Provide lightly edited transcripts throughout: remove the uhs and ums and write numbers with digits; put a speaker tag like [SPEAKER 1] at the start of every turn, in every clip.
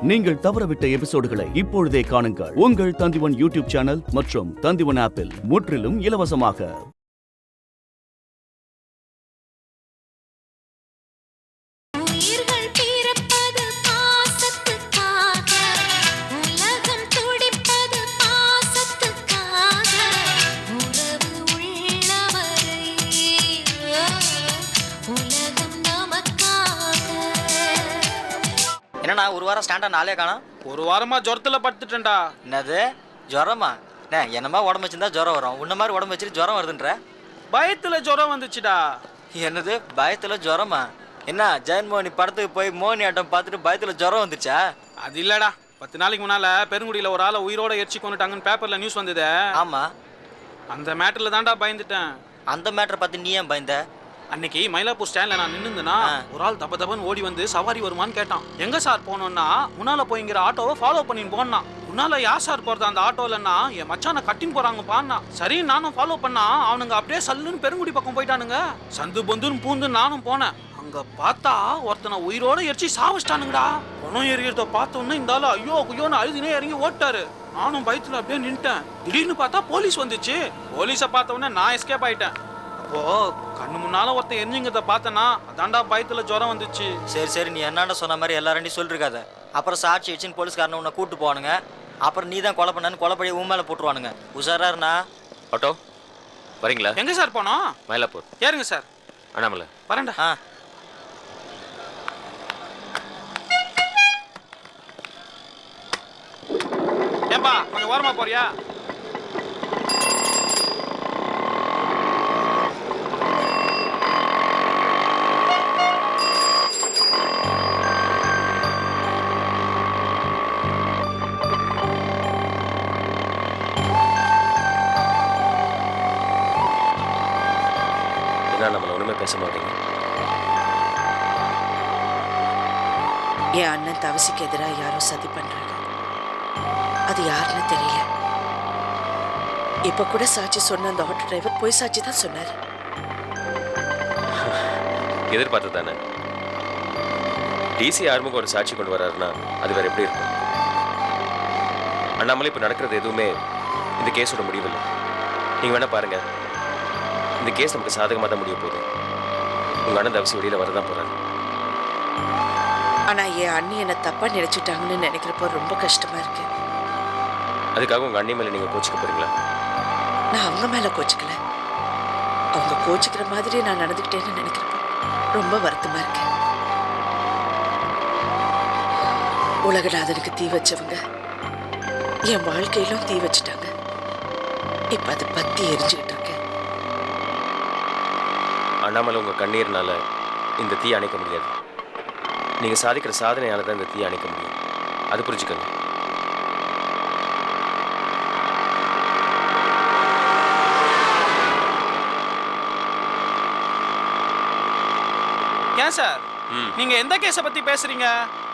[SPEAKER 1] நீங்கள் தவறவிட்ட எபிசோடுகளை இப்பொழுதே காணுங்கள் உங்கள் தந்திவன் யூடியூப் சேனல் மற்றும் தந்திவன் ஆப்பில் முற்றிலும் இலவசமாக.
[SPEAKER 2] என்னண்ணா ஒரு வாரம் ஸ்டாண்டா நாளே காணோம்.
[SPEAKER 3] ஒரு வாரமா ஜுரத்துல படுத்துட்டேன்டா.
[SPEAKER 2] என்னது ஜுரமா? என்னமா உடம்பு வச்சிருந்தா ஜுரம் வரும், உன்ன மாதிரி உடம்பு வச்சுட்டு ஜுரம் வருதுன்ற?
[SPEAKER 3] பயத்துல ஜுரம் வந்துச்சுடா.
[SPEAKER 2] என்னது பயத்துல ஜுரமா? என்ன ஜெயன்மோகனி படத்துக்கு போய் மோகினி ஆட்டம் பார்த்துட்டு பயத்துல ஜுரம் வந்துச்சா?
[SPEAKER 3] அது இல்லடா, 10 நாளைக்கு முன்னால பெருங்குடியில ஒரு ஆளை உயிரோட எரிச்சு கொண்டுட்டாங்கன்னு பேப்பர்ல நியூஸ் வந்தது.
[SPEAKER 2] ஆமா,
[SPEAKER 3] அந்த மேட்டர்ல தான்டா பயந்துட்டேன்.
[SPEAKER 2] அந்த மேட்டரை பார்த்து நீ ஏன் பயந்த?
[SPEAKER 3] அன்னைக்கு மயிலாப்பூர் ஸ்டாண்ட்ல நான் நின்னுந்தேனா, ஒரு ஆள் தப்ப தப்பன்னு ஓடி வந்து சவாரி வருமான்னு கேட்டான். எங்க சார் போனோம்னா, முன்னால போய்ங்கிற ஆட்டோவை ஃபாலோ பண்ணின்னு போனா. முன்னால யார் சார் போறது அந்த ஆட்டோலன்னா, என் மச்சான கட்டின்னு போறாங்க பான்னா. சரி நானும் ஃபாலோ பண்ணா, அவனுங்க அப்படியே சல்லுன்னு பெருங்குடி பக்கம் போயிட்டானுங்க. சந்து பொந்துன்னு பூந்து நானும் போனேன். அங்க பார்த்தா ஒருத்தனை உயிரோட எரிச்சு சாவச்சிட்டானுங்கடா. பணம் எரியறத பார்த்தோன்னே இந்த ஆளு ஐயோ ஐயோன்னு அழுதினே இறங்கி ஓட்டாரு. நானும் பயத்துல அப்படியே நின்ட்டேன். திடீர்னு பார்த்தா போலீஸ் வந்துச்சு. போலீஸை பார்த்த உடனே நான் எஸ்கேப் ஆயிட்டேன். அப்போ கண்ணு முன்னால ஒருத்தன் எரிஞ்சுங்கிறத பார்த்தனா, அதான்டா பயத்துல ஜுரம் வந்துச்சு.
[SPEAKER 2] சரி நீ என்னடா சொன்ன மாதிரி எல்லாரையும் சொல்லிருக்காத. அப்புறம் சாட்சி வச்சுன்னு போலீஸ்காரனை உன்னை கூட்டு போவானுங்க. அப்புறம் நீ தான் கொலை பண்ணான்னு கொலைப்படியை உன் மேலே போட்டுருவானுங்க. உஷாரா இருந்தா.
[SPEAKER 4] ஆட்டோ வரீங்களா?
[SPEAKER 3] எங்க சார் போனோம்?
[SPEAKER 4] மயிலாப்பூர்.
[SPEAKER 3] ஏறுங்க சார்.
[SPEAKER 4] அண்ணாமலை
[SPEAKER 3] வரேன்டா. ஏன்பா கொஞ்சம் ஓரமா போறியா?
[SPEAKER 4] நம்மள ஒண்ணுமே பேச மாட்டீங்க.
[SPEAKER 5] என் அண்ணன் தவசிக்கு எதிராக யாரோ சதி பண்றாங்க. அது யாருன்னு தெரியல. இப்ப கூட சாட்சி சொன்ன அந்த ஆட்டோ டிரைவர் போய் சாட்சி தான் சொன்னாரு.
[SPEAKER 4] எதிர்பார்த்து தானே. டிசி ஆறுமுக ஒரு சாட்சி கொண்டு வர்றாருன்னா அது வேற எப்படி இருக்கும்? அண்ணாமலை இப்ப நடக்கிறது எதுவுமே இந்த கேஸோட முடிவில்லை. நீங்க வேணா பாருங்க, இந்த கேஸ் நமக்கு சாதகமாக தான் முடிய போகுது. உங்க அண்ணன் தவசி வெளியில வரதான் போறாரு.
[SPEAKER 5] ஆனா என் அண்ணி என்ன தப்பா நினைச்சிட்டாங்கன்னு நினைக்கிறப்போ ரொம்ப கஷ்டமா இருக்கு.
[SPEAKER 4] அதுக்காக உங்க அண்ணி மேல நீங்க கோச்சிக்க போறீங்களா?
[SPEAKER 5] நான் அவங்க மேல கோச்சிக்கல. அவங்க கோச்சிக்கிற மாதிரி நான் நடந்துக்கிட்டேன்னு நினைக்கிறப்போ ரொம்ப வருத்தமா இருக்கு. உலகநாதனுக்கு தீ வச்சவங்க என் வாழ்க்கையிலும் தீ வச்சுட்டாங்க. இப்ப அது பத்தி எரிஞ்சுக்கிட்டு இருக்கு.
[SPEAKER 4] அண்ணாமலை உங்க கண்ணீர்னால இந்த தீ அணைக்க முடியாது. நீங்க சாதிக்கிற சாதனையால தான் இந்த தீ அணைக்க முடியும். அது புரிஞ்சுக்கங்க.
[SPEAKER 3] ஏன் சார் நீங்க எந்த கேஸை பத்தி பேசுறீங்க?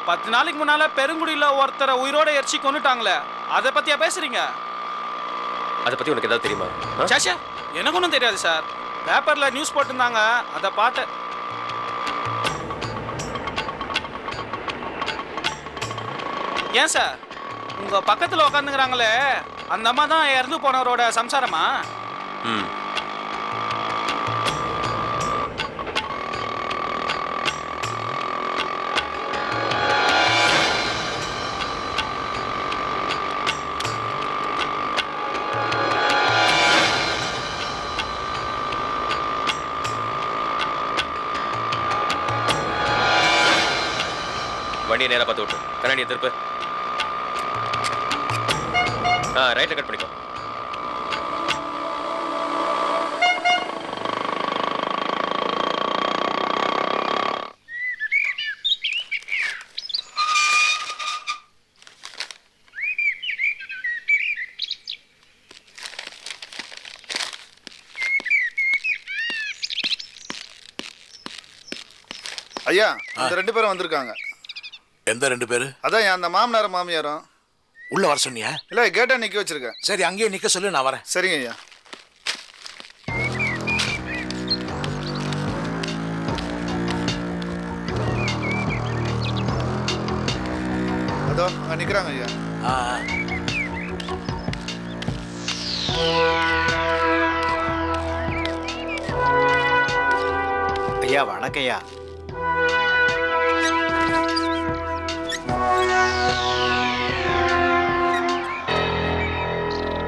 [SPEAKER 3] 10 நாளைக்கு முன்னால பெருங்குடியில ஒருத்தரை உயிரோட எரிச்சு கொண்டுட்டாங்களே, அதை பத்தியா பேசுறீங்க?
[SPEAKER 4] அதை பத்தி உனக்கு ஏதாவது தெரியுமா?
[SPEAKER 3] சாச்சா எனக்கு ஒன்றும் தெரியாது சார். பேப்பர்ல நியூஸ் போட்டிருந்தாங்க, அதை பார்த்தேன். ஏன் சார் உங்க பக்கத்துல உட்காந்துக்கிறாங்களே அந்த அம்மா தான் இறந்து போனவரோட சம்சாரமா?
[SPEAKER 4] வண்டியை நேராக பார்த்து விட்டு கண்ணாடியை திருப்பு. ரைட்ல கட் பண்ணிக்கோ.
[SPEAKER 6] ஐயா, இந்த 2 பேரும் வந்திருக்காங்க.
[SPEAKER 7] எந்த 2 பேரு?
[SPEAKER 6] அதான் அந்த மாமனாரும் மாமியாரும்.
[SPEAKER 7] உள்ள வர சொன்னியா?
[SPEAKER 6] இல்லை, கேட்டா நிற்க வச்சிருக்கேன்.
[SPEAKER 7] சரி, அங்கேயே நிற்க சொல்லு, நான் வரேன்.
[SPEAKER 6] சரிங்க ஐயா. அதோ அங்க நிக்கிறாங்க ஐயா.
[SPEAKER 7] ஆ
[SPEAKER 8] ஐயா வணக்கம் ஐயா.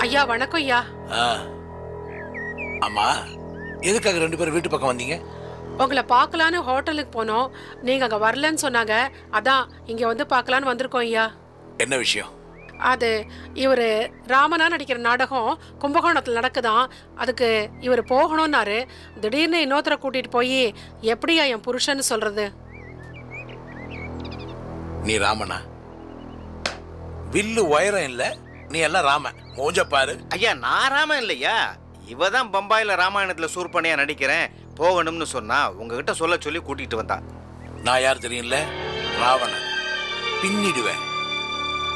[SPEAKER 9] ஐயா வணக்கம் ஐயா.
[SPEAKER 7] ஆ. ஆமா எதுக்காக ரெண்டு பேரும் வீட்டு பக்கம் வந்தீங்க?
[SPEAKER 9] உங்களை பார்க்கலான்னு ஹோட்டலுக்கு போனோம். நீங்க அங்க வரலன்னு சொன்னாங்க. அதான் இங்க வந்து பார்க்கலான்னு வந்திருக்கோம் ஐயா.
[SPEAKER 7] என்ன விஷயம்?
[SPEAKER 9] அது இவர் ராமனா நடிக்கிற நாடகம் கும்பகோணத்தில் நடக்குதாம். அதுக்கு இவர் போகணும்னாரு. திடீர்னு இன்னொருத்தரை கூட்டிட்டு போய் எப்படியா என் புருஷன்னு சொல்றது?
[SPEAKER 7] நீ ராமனா? வில்லு உயரம் இல்ல, நீ எல்லாம் ராம. மூஞ்ச பாரு.
[SPEAKER 8] ஐயா நான் ராமன் இல்லையா, இவ தான் பம்பாயில ராமாயணத்துல சூர்பனையா நடிக்கிறேன் போகணும்னு சொன்னா உங்ககிட்ட சொல்ல சொல்லி கூட்டிட்டு வந்தா.
[SPEAKER 7] நான் யார் தெரியும்ல? ராவணன். பின்னிடுவேன்.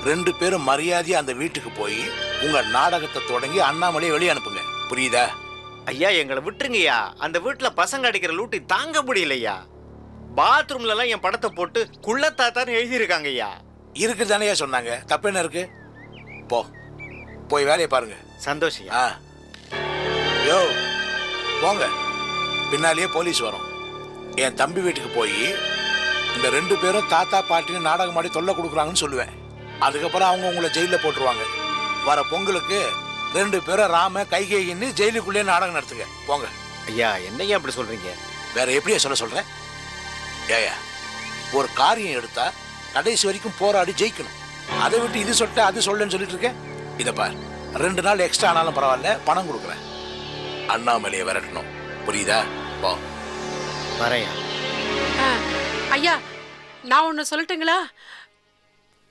[SPEAKER 7] ரெண்டு பேரும் மரியாதையா அந்த வீட்டுக்கு போய் உங்க நாடகத்தை தொடங்கி அண்ணாமலையை வெளியே அனுப்புங்க. புரியுதா?
[SPEAKER 8] ஐயா எங்களை விட்டுருங்கய்யா, அந்த வீட்டுல பசங்க அடிக்கிற லூட்டி தாங்க முடியலையா. பாத்ரூம்ல எல்லாம் என் படத்தை போட்டு குள்ளத்தாத்தான்னு எழுதியிருக்காங்க ஐயா.
[SPEAKER 7] இருக்குதானே சொன்னாங்க, தப்பு என்ன இருக்கு? போ, போய் வேலையை பாருங்க.
[SPEAKER 8] சந்தோஷம்.
[SPEAKER 7] ஆ யோ போங்க, பின்னாலேயே போலீஸ் வரும். என் தம்பி வீட்டுக்கு போய் இந்த ரெண்டு பேரும் தாத்தா பாட்டின்னு நாடகம் ஆடி தொல்லை கொடுக்குறாங்கன்னு சொல்லுவேன். அதுக்கப்புறம் அவங்க உங்களை ஜெயிலில் போட்டுருவாங்க. வர பொங்கலுக்கு ரெண்டு பேரும் ராம கைகேயின்னு ஜெயிலுக்குள்ளேயே நாடகம் நடத்துங்க. போங்க.
[SPEAKER 8] ஐயா என்னையா அப்படி சொல்றீங்க?
[SPEAKER 7] வேற எப்படியா சொல்றேன்? ஏயா, ஒரு காரியம் எடுத்தா கடைசி வரைக்கும் போராடி ஜெயிக்கணும். அதை விட்டு இது சொல்லிட்டு அது சொல்லுன்னு சொல்லிட்டு இருக்கேன். இதை பார், 2 நாள் எக்ஸ்ட்ரா ஆனாலும் பரவாயில்ல, பணம் கொடுக்குறேன். அண்ணாமலையை விரட்டணும். புரியுதா? போ.
[SPEAKER 8] வரையா.
[SPEAKER 9] ஐயா நான் ஒன்று சொல்லட்டுங்களா?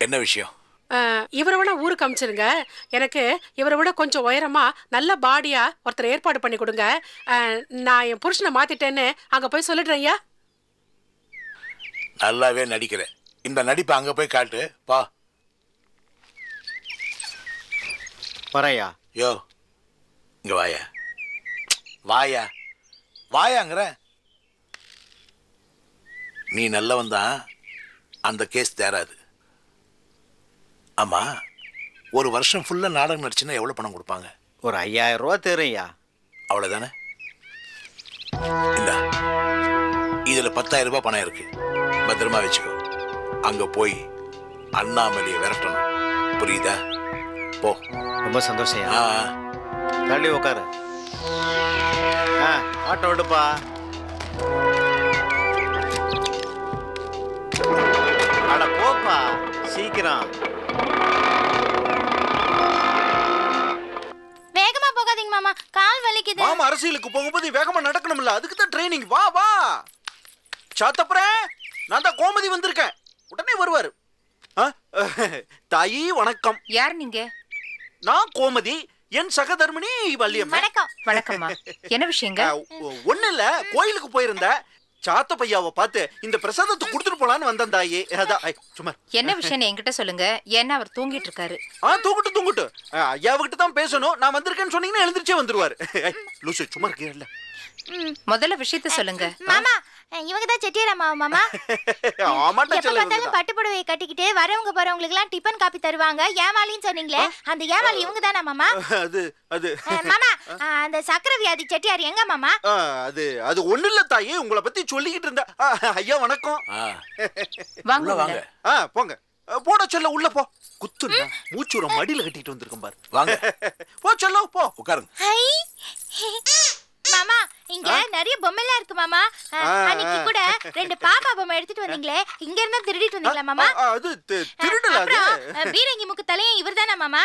[SPEAKER 7] என்ன விஷயம்?
[SPEAKER 9] இவரை விட ஊருக்கு அமிச்சிருங்க. எனக்கு இவரை விட கொஞ்சம் உயரமா நல்ல பாடியா ஒருத்தர் ஏற்பாடு பண்ணி கொடுங்க. நான் என் புருஷனை மாத்திட்டேன்னு அங்க போய் சொல்லிடுறேன் ஐயா.
[SPEAKER 7] நல்லாவே நடிக்கிறேன். இந்த நடிப்பை அங்க போய் காட்டு. பா.
[SPEAKER 8] வரையா.
[SPEAKER 7] யோ இங்க வாயா. வாயா வாயாங்கிற. நீ நல்லவன் தான், அந்த கேஸ் தேராது. ஆமா, ஒரு வருஷம் ஃபுல்லா நாடகம் நடிச்சுன்னா எவ்வளவு பணம் கொடுப்பாங்க?
[SPEAKER 8] ஒரு 5000 ரூபா தரும்யா.
[SPEAKER 7] அவ்வளவுதானே? இந்தா, இதுல 10,000 ரூபாய் பணம் இருக்கு, பத்திரமா வச்சுக்கோ. அங்க போய் அண்ணாமலையை விரட்டணும். புரியுதா? போ.
[SPEAKER 8] ரொம்ப சந்தோஷம்.
[SPEAKER 7] ஆ
[SPEAKER 8] தள்ளி உட்காரு. ஆட்டோ விடுப்பா. அட போப்பா சீக்கிரம்.
[SPEAKER 10] வேகமா போகாதீங்க மாமா, கால் வலிக்குது.
[SPEAKER 11] மாமா அரசியலுக்கு போகும்போது வேகமா நடக்கணும்ல, அதுக்கு தான் ட்ரைனிங். வா வா சாத்தப்புற, நான் தான் கோமதி வந்திருக்கேன். உடனே வருவாரு. தாயி வணக்கம்.
[SPEAKER 10] யார் நீங்க?
[SPEAKER 11] நான் கோமதி, என் சகதர்மினி வள்ளியம்மா.
[SPEAKER 10] வணக்கம். வணக்கம்மா. என்ன விஷயங்க?
[SPEAKER 11] ஒண்ணு இல்ல, கோயிலுக்கு போயிருந்த சாத்த பையாவை பார்த்து இந்த பிரசாதத்தை கொடுத்துட்டு போலான்னு வந்தேன் தாயி. அதான் சும்மா.
[SPEAKER 10] என்ன விஷயம் என்கிட்ட சொல்லுங்க, ஏன்னா அவர் தூங்கிட்டு இருக்காரு.
[SPEAKER 11] தூங்கிட்டு ஐயாவுக்கிட்ட தான் பேசணும். நான் வந்திருக்கேன்னு சொன்னீங்கன்னா எழுந்திரிச்சே வந்துருவாரு. லூசு சும்மா இருக்கீங்கல்ல.
[SPEAKER 10] முதல்ல விஷயத்த சொல்லுங்க.
[SPEAKER 12] மாமா இவங்க தான் செட்டியாரா மாமா.
[SPEAKER 11] ஆமாட்டா
[SPEAKER 12] எப்ப பார்த்தாலும் பட்டு புடவையை கட்டிக்கிட்டு வரவங்க போறவங்களுக்கு எல்லாம் டிபன் காப்பி தருவாங்க. ஏமாலின்னு சொன்னீங்களே, அந்த ஏமாலி இவங்க தானா மாமா?
[SPEAKER 11] அது அது
[SPEAKER 12] மாமா அந்த சக்கரை வியாதி செட்டியார் எங்க மாமா?
[SPEAKER 11] அது அது ஒண்ணு இல்ல தாயி, உங்களை பத்தி சொல்லிக்கிட்டு இருந்த. ஐயா வணக்கம்.
[SPEAKER 10] வாங்க வாங்க.
[SPEAKER 11] போங்க. போட சொல்ல உள்ள போ. குத்துனா மூச்சுற மடியில கட்டிட்டு வந்திருக்கேன் பாரு.
[SPEAKER 7] வாங்க.
[SPEAKER 11] போ சொல்ல போ. உட்காருங்க.
[SPEAKER 12] மாமா இங்க நிறைய பொம்மைலாம் இருக்கு மாமா. அன்னைக்கு கூட 2 பாப்பா பொம்மை எடுத்துட்டு வந்தீங்களே, இங்க இருந்தா திருடிட்டு வந்தீங்களா மாமா?
[SPEAKER 11] அது திருடல. அது
[SPEAKER 12] பீரங்கி முக்கு தலையும் இவர்தானா மாமா?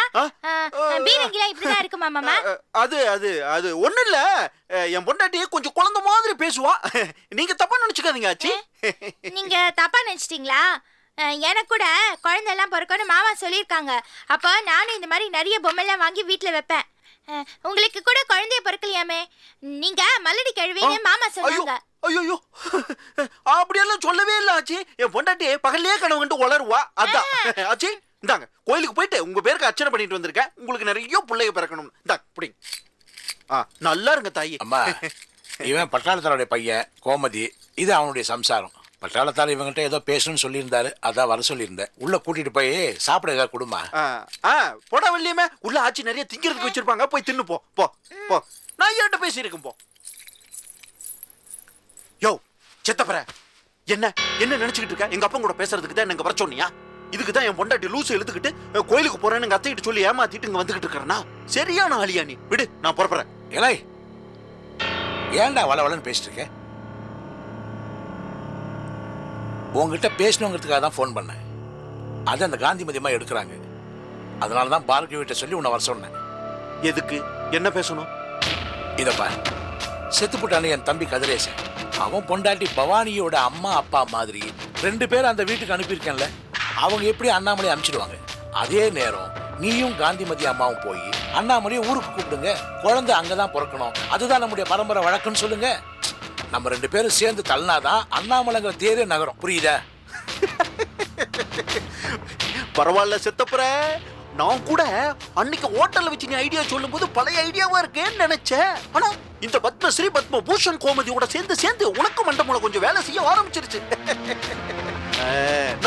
[SPEAKER 12] பீரங்கிலாம் இப்படிதான் இருக்குமா மாமா?
[SPEAKER 11] அது அது அது ஒண்ணு இல்ல, என் பொண்டாட்டி கொஞ்சம் குழந்தை மாதிரி பேசுவா. நீங்க தப்பா நினைச்சுக்காதீங்க ஆச்சி.
[SPEAKER 12] நீங்க தப்பா நினைச்சிட்டீங்களா? எனக்கு கூட குழந்தை எல்லாம் பிறக்கணும் மாமா சொல்லியிருக்காங்க. அப்போ நானும் இந்த மாதிரி நிறைய பொம்மைலாம் வாங்கி வீட்டுல வைப்பேன். உங்களுக்கு கூட குழந்தைய பிறக்கலையாமே, நீங்க மல்லடி கழுவின்னு மாமா சொன்னாங்க.
[SPEAKER 11] ஐயோ அப்படியெல்லாம் சொல்லவே இல்ல ஆச்சி. என் பொண்டாட்டி பகல்லையே கனவு கண்டு உளருவா. அதான் ஆச்சி. இந்தாங்க, கோயிலுக்கு போயிட்டு உங்க பேருக்கு அர்ச்சனை பண்ணிட்டு வந்திருக்கேன். உங்களுக்கு நிறைய பிள்ளைய பிறக்கணும். இந்தாங்க புடிங்க. நல்லா இருங்க தாயி.
[SPEAKER 7] அம்மா, இவன் பட்டாளத்தோடைய பையன் கோமதி, இது அவனுடைய சம்சாரம். பட்டாளத்தார் இவங்கிட்ட ஏதோ பேசணும்னு சொல்லியிருந்தாரு, அதான் வர சொல்லியிருந்தேன். உள்ள கூட்டிட்டு போய் சாப்பிட ஏதாவது கொடுமா.
[SPEAKER 11] போட வெள்ளியமே, உள்ள ஆச்சி நிறைய திங்கிறதுக்கு வச்சிருப்பாங்க, போய் தின்னு போ போ போ. நான் ஏன்ட்ட பேசியிருக்கேன் போ. யோ செத்தப்பற, என்ன என்ன நினைச்சுக்கிட்டு இருக்க? எங்க அப்பா கூட பேசுறதுக்கு தான் எங்க வர சொன்னியா? இதுக்கு தான் என் பொண்டாட்டி லூசு எழுத்துக்கிட்டு கோயிலுக்கு போறேன்னு எங்க அத்தைகிட்ட சொல்லி ஏமாத்திட்டு இங்க வந்துகிட்டு இருக்கறனா? சரியான ஆளியா நீ? விடு, நான் புறப்படுறேன்.
[SPEAKER 7] ஏலே, ஏன்டா வளவளன்னு பேசிட்டு இருக்க? உங்ககிட்ட பேசணுங்கிறதுக்காக தான் ஃபோன் பண்ணேன். அது அந்த காந்திமதி அம்மா எடுக்கிறாங்க. அதனால தான் பார்கவிட்ட சொல்லி உன்னை வர சொன்னேன்.
[SPEAKER 11] எதுக்கு? என்ன பேசணும்?
[SPEAKER 7] இதப்பா, செத்துப்புட்டானே என் தம்பி கதிரேசன். அவன் பொண்டாட்டி பவானியோட அம்மா அப்பா மாதிரி 2 பேர் அந்த வீட்டுக்கு அனுப்பியிருக்கேன்ல, அவங்க எப்படி அண்ணாமலை அனுப்பிச்சிடுவாங்க. அதே நேரம் நீயும் காந்திமதி அம்மாவும் போய் அண்ணாமலையை ஊருக்கு கூப்பிடுங்க, குழந்தை அங்கதான் பிறக்கணும், அதுதான் நம்முடைய பரம்பரை வழக்குன்னு சொல்லுங்க. நம்ம 2 பேரும் சேர்ந்து தள்ளினாதான் அண்ணாமலைங்கிற தேரே நகரம். புரியுதா?
[SPEAKER 11] பரவாயில்ல செத்தப்புற, நான் கூட அன்னைக்கு ஹோட்டல்ல வச்சு நீ ஐடியா சொல்லும் போது பழைய ஐடியாவா இருக்கேன்னு நினைச்சேன். ஆனா இந்த பத்மஸ்ரீ பத்மபூஷன் கோமதியோட சேர்ந்து உனக்கு மண்டபம் கொஞ்சம் வேலை செய்ய ஆரம்பிச்சிருச்சு.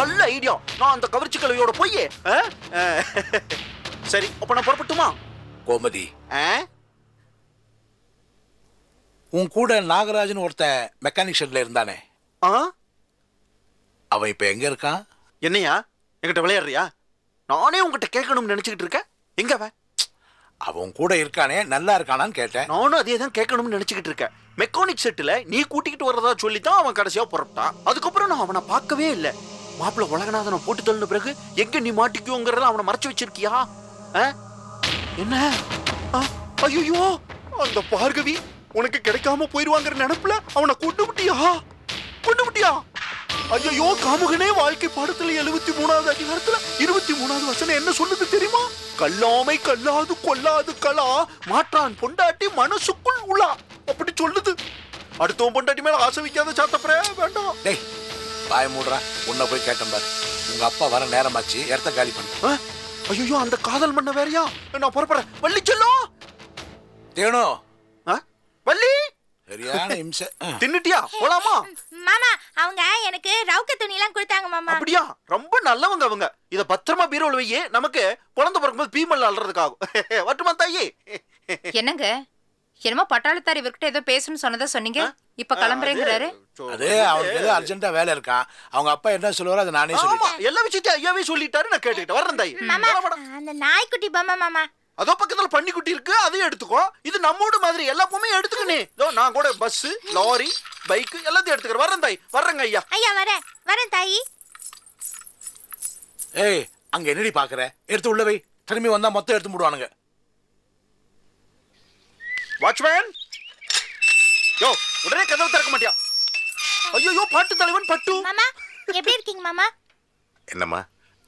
[SPEAKER 11] நல்ல ஐடியா. நான் அந்த கவர்ச்சி கலவையோட போய் சரி, அப்ப நான் புறப்பட்டுமா?
[SPEAKER 7] கோமதி, உன் கூட நாகராஜன் ஒருத்தன் மெக்கானிக் ஷெட்ல இருந்தானே, அவன் இப்ப எங்க இருக்கான்?
[SPEAKER 11] என்னையா என்கிட்ட விளையாடுறியா? நானே உங்ககிட்ட கேட்கணும்னு நினைச்சுக்கிட்டு இருக்கேன். எங்க அவன்?
[SPEAKER 7] அவன் கூட இருக்கானே, நல்லா இருக்கானான்னு கேட்டேன்.
[SPEAKER 11] நானும் அதே தான் கேட்கணும்னு நினைச்சுக்கிட்டு இருக்கேன். மெக்கானிக் செட்டில் நீ கூட்டிக்கிட்டு வரதா சொல்லி தான் அவன் கடைசியா புறப்பட்டான். அதுக்கப்புறம் நான் அவனை பார்க்கவே இல்லை. மாப்பிள்ள உலகநாதனை போட்டு தள்ளின பிறகு எங்க நீ மாட்டிக்குங்கிறத அவனை மறைச்சு வச்சிருக்கியா? என்ன? ஐயோ, அந்த பார்கவி உனக்கு கிடைக்காம போயிருவாங்கிற நினைப்புல அவனை கொண்டு விட்டியா? ஐயோ, காமுகனே வாழ்க்கை பாடத்துல 73வது அதிகாரத்துல 23வது வசனம் என்ன சொல்லுது தெரியுமா? கல்லாமை கல்லாது கொல்லாது களா, மாற்றான் பொண்டாட்டி மனசுக்குள் உலா, அப்படி சொல்லுது. அடுத்தவன் பொண்டாட்டி மேல ஆசை வைக்காத சாத்தப்பற வேண்டாம்.
[SPEAKER 7] டேய் பாய மூடுறா, உன்னை போய் கேட்டேன் பாரு. உங்க அப்பா வர நேரமாச்சு, இடத்த காலி பண்ணு.
[SPEAKER 11] ஐயோ, அந்த காதல் மண்ண வேறையா? நான் புறப்படுறேன். வள்ளி செல்லும்
[SPEAKER 7] தேனோ,
[SPEAKER 11] வள்ளி
[SPEAKER 7] சரியான இம்சை.
[SPEAKER 11] தின்னுட்டியா? போலாமா?
[SPEAKER 12] மாமா, அவங்க எனக்கு ரவுக்க துணி எல்லாம் கொடுத்தாங்க மாமா.
[SPEAKER 11] அப்படியா? ரொம்ப நல்லவங்க அவங்க. இத பத்திரமா பீரோல வையே, நமக்கு குழந்தை பிறக்கும்போது பீமல் அல்றதுக்காகும். வட்டுமா தாயி?
[SPEAKER 10] என்னங்க, என்னமோ பட்டாளத்தார் இவர்கிட்ட ஏதோ பேசணும்னு சொன்னதா சொன்னீங்க, இப்ப கிளம்புறேங்கிறாரு.
[SPEAKER 7] அது அவனுக்கு ஏதோ அர்ஜென்ட்டா வேலை இருக்கான். அவங்க அப்பா என்ன சொல்லுவாரோ அதை நானே சொல்லிட்டேன்.
[SPEAKER 11] எல்லா விஷயத்தையும் ஐயாவே சொல்லிட்டாரு, நான் கேட்டுக்கிட்டு வரேன் தாயி.
[SPEAKER 12] அந்த நாய்க்குட்டி பொம்மை மாமா,
[SPEAKER 11] அதோ பக்கத்துல பன்னிக்குட்டி இருக்கு, அதையும் எடுத்துக்கோ. இது நம்மோட மாதிரி எல்லா பொம்மையும் எடுத்துக்கனே. நான் கூட பஸ், லாரி, பைக் எல்லாத்தையும் எடுத்துக்கிறேன். வரேன் தாய். வர்றேங்க ஐயா.
[SPEAKER 12] ஐயா வரேன் தாயி.
[SPEAKER 7] ஏய், அங்க என்னடி பாக்குற? எடுத்து உள்ள வை. திரும்பி வந்தா மொத்தம் எடுத்து மூடுவானுங்க.
[SPEAKER 11] வாட்ச்மேன், யோ உடனே கதவு திறக்க மாட்டியா? ஐயோ, பாட்டு தலைவன் பட்டு.
[SPEAKER 12] மாமா, எப்படி இருக்கீங்க மாமா?
[SPEAKER 8] என்னம்மா,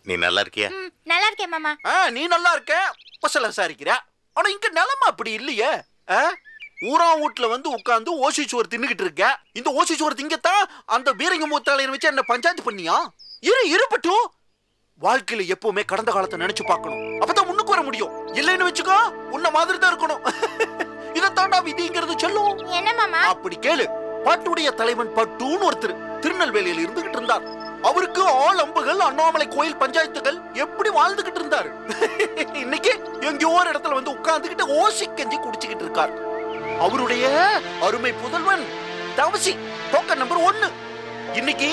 [SPEAKER 8] நீ நல்லா இருக்கியா?
[SPEAKER 12] நல்லா இருக்கேன் மாமா.
[SPEAKER 11] நீ நல்லா இருக்க, பசல விசாரிக்கிற. ஆனா இங்க நிலைமை அப்படி இல்லையே. ஊரா வீட்டுல வந்து உட்கார்ந்து ஓசி சோறு தின்னுகிட்டு இருக்க. இந்த ஓசி சோறு திங்கத்தான் அந்த பீரங்க மூத்தாளையர் வச்சு என்ன பஞ்சாயத்து பண்ணியா? இருப்பட்டு வாழ்க்கையில எப்பவுமே கடந்த காலத்தை நினைச்சு பார்க்கணும். அப்பதான் முன்னுக்கு வர முடியும். இல்லைன்னு வச்சுக்கோ, உன்ன மாதிரி தான் இருக்கணும். இதைத்தாண்டா விதிங்கிறது சொல்லும்.
[SPEAKER 12] என்ன மாமா?
[SPEAKER 11] அப்படி கேளு. பாட்டுடைய தலைவன் பட்டுன்னு ஒருத்தர் திருநெல்வேலியில் இருந்துகிட்டு இருந்தார். அவருக்கு ஆள் அம்புகள், அண்ணாமலை கோயில் பஞ்சாயத்துகள் எப்படி வாழ்ந்துகிட்டு இருந்தாரு. இன்னைக்கு எங்கேயோ ஒரு இடத்துல வந்து உட்கார்ந்துகிட்டு ஓசி கஞ்சி குடிச்சுக்கிட்டு இருக்கார். அவருடைய அருமை புதல்வன் தவசி, டோக்கன் நம்பர் 1, இன்னைக்கு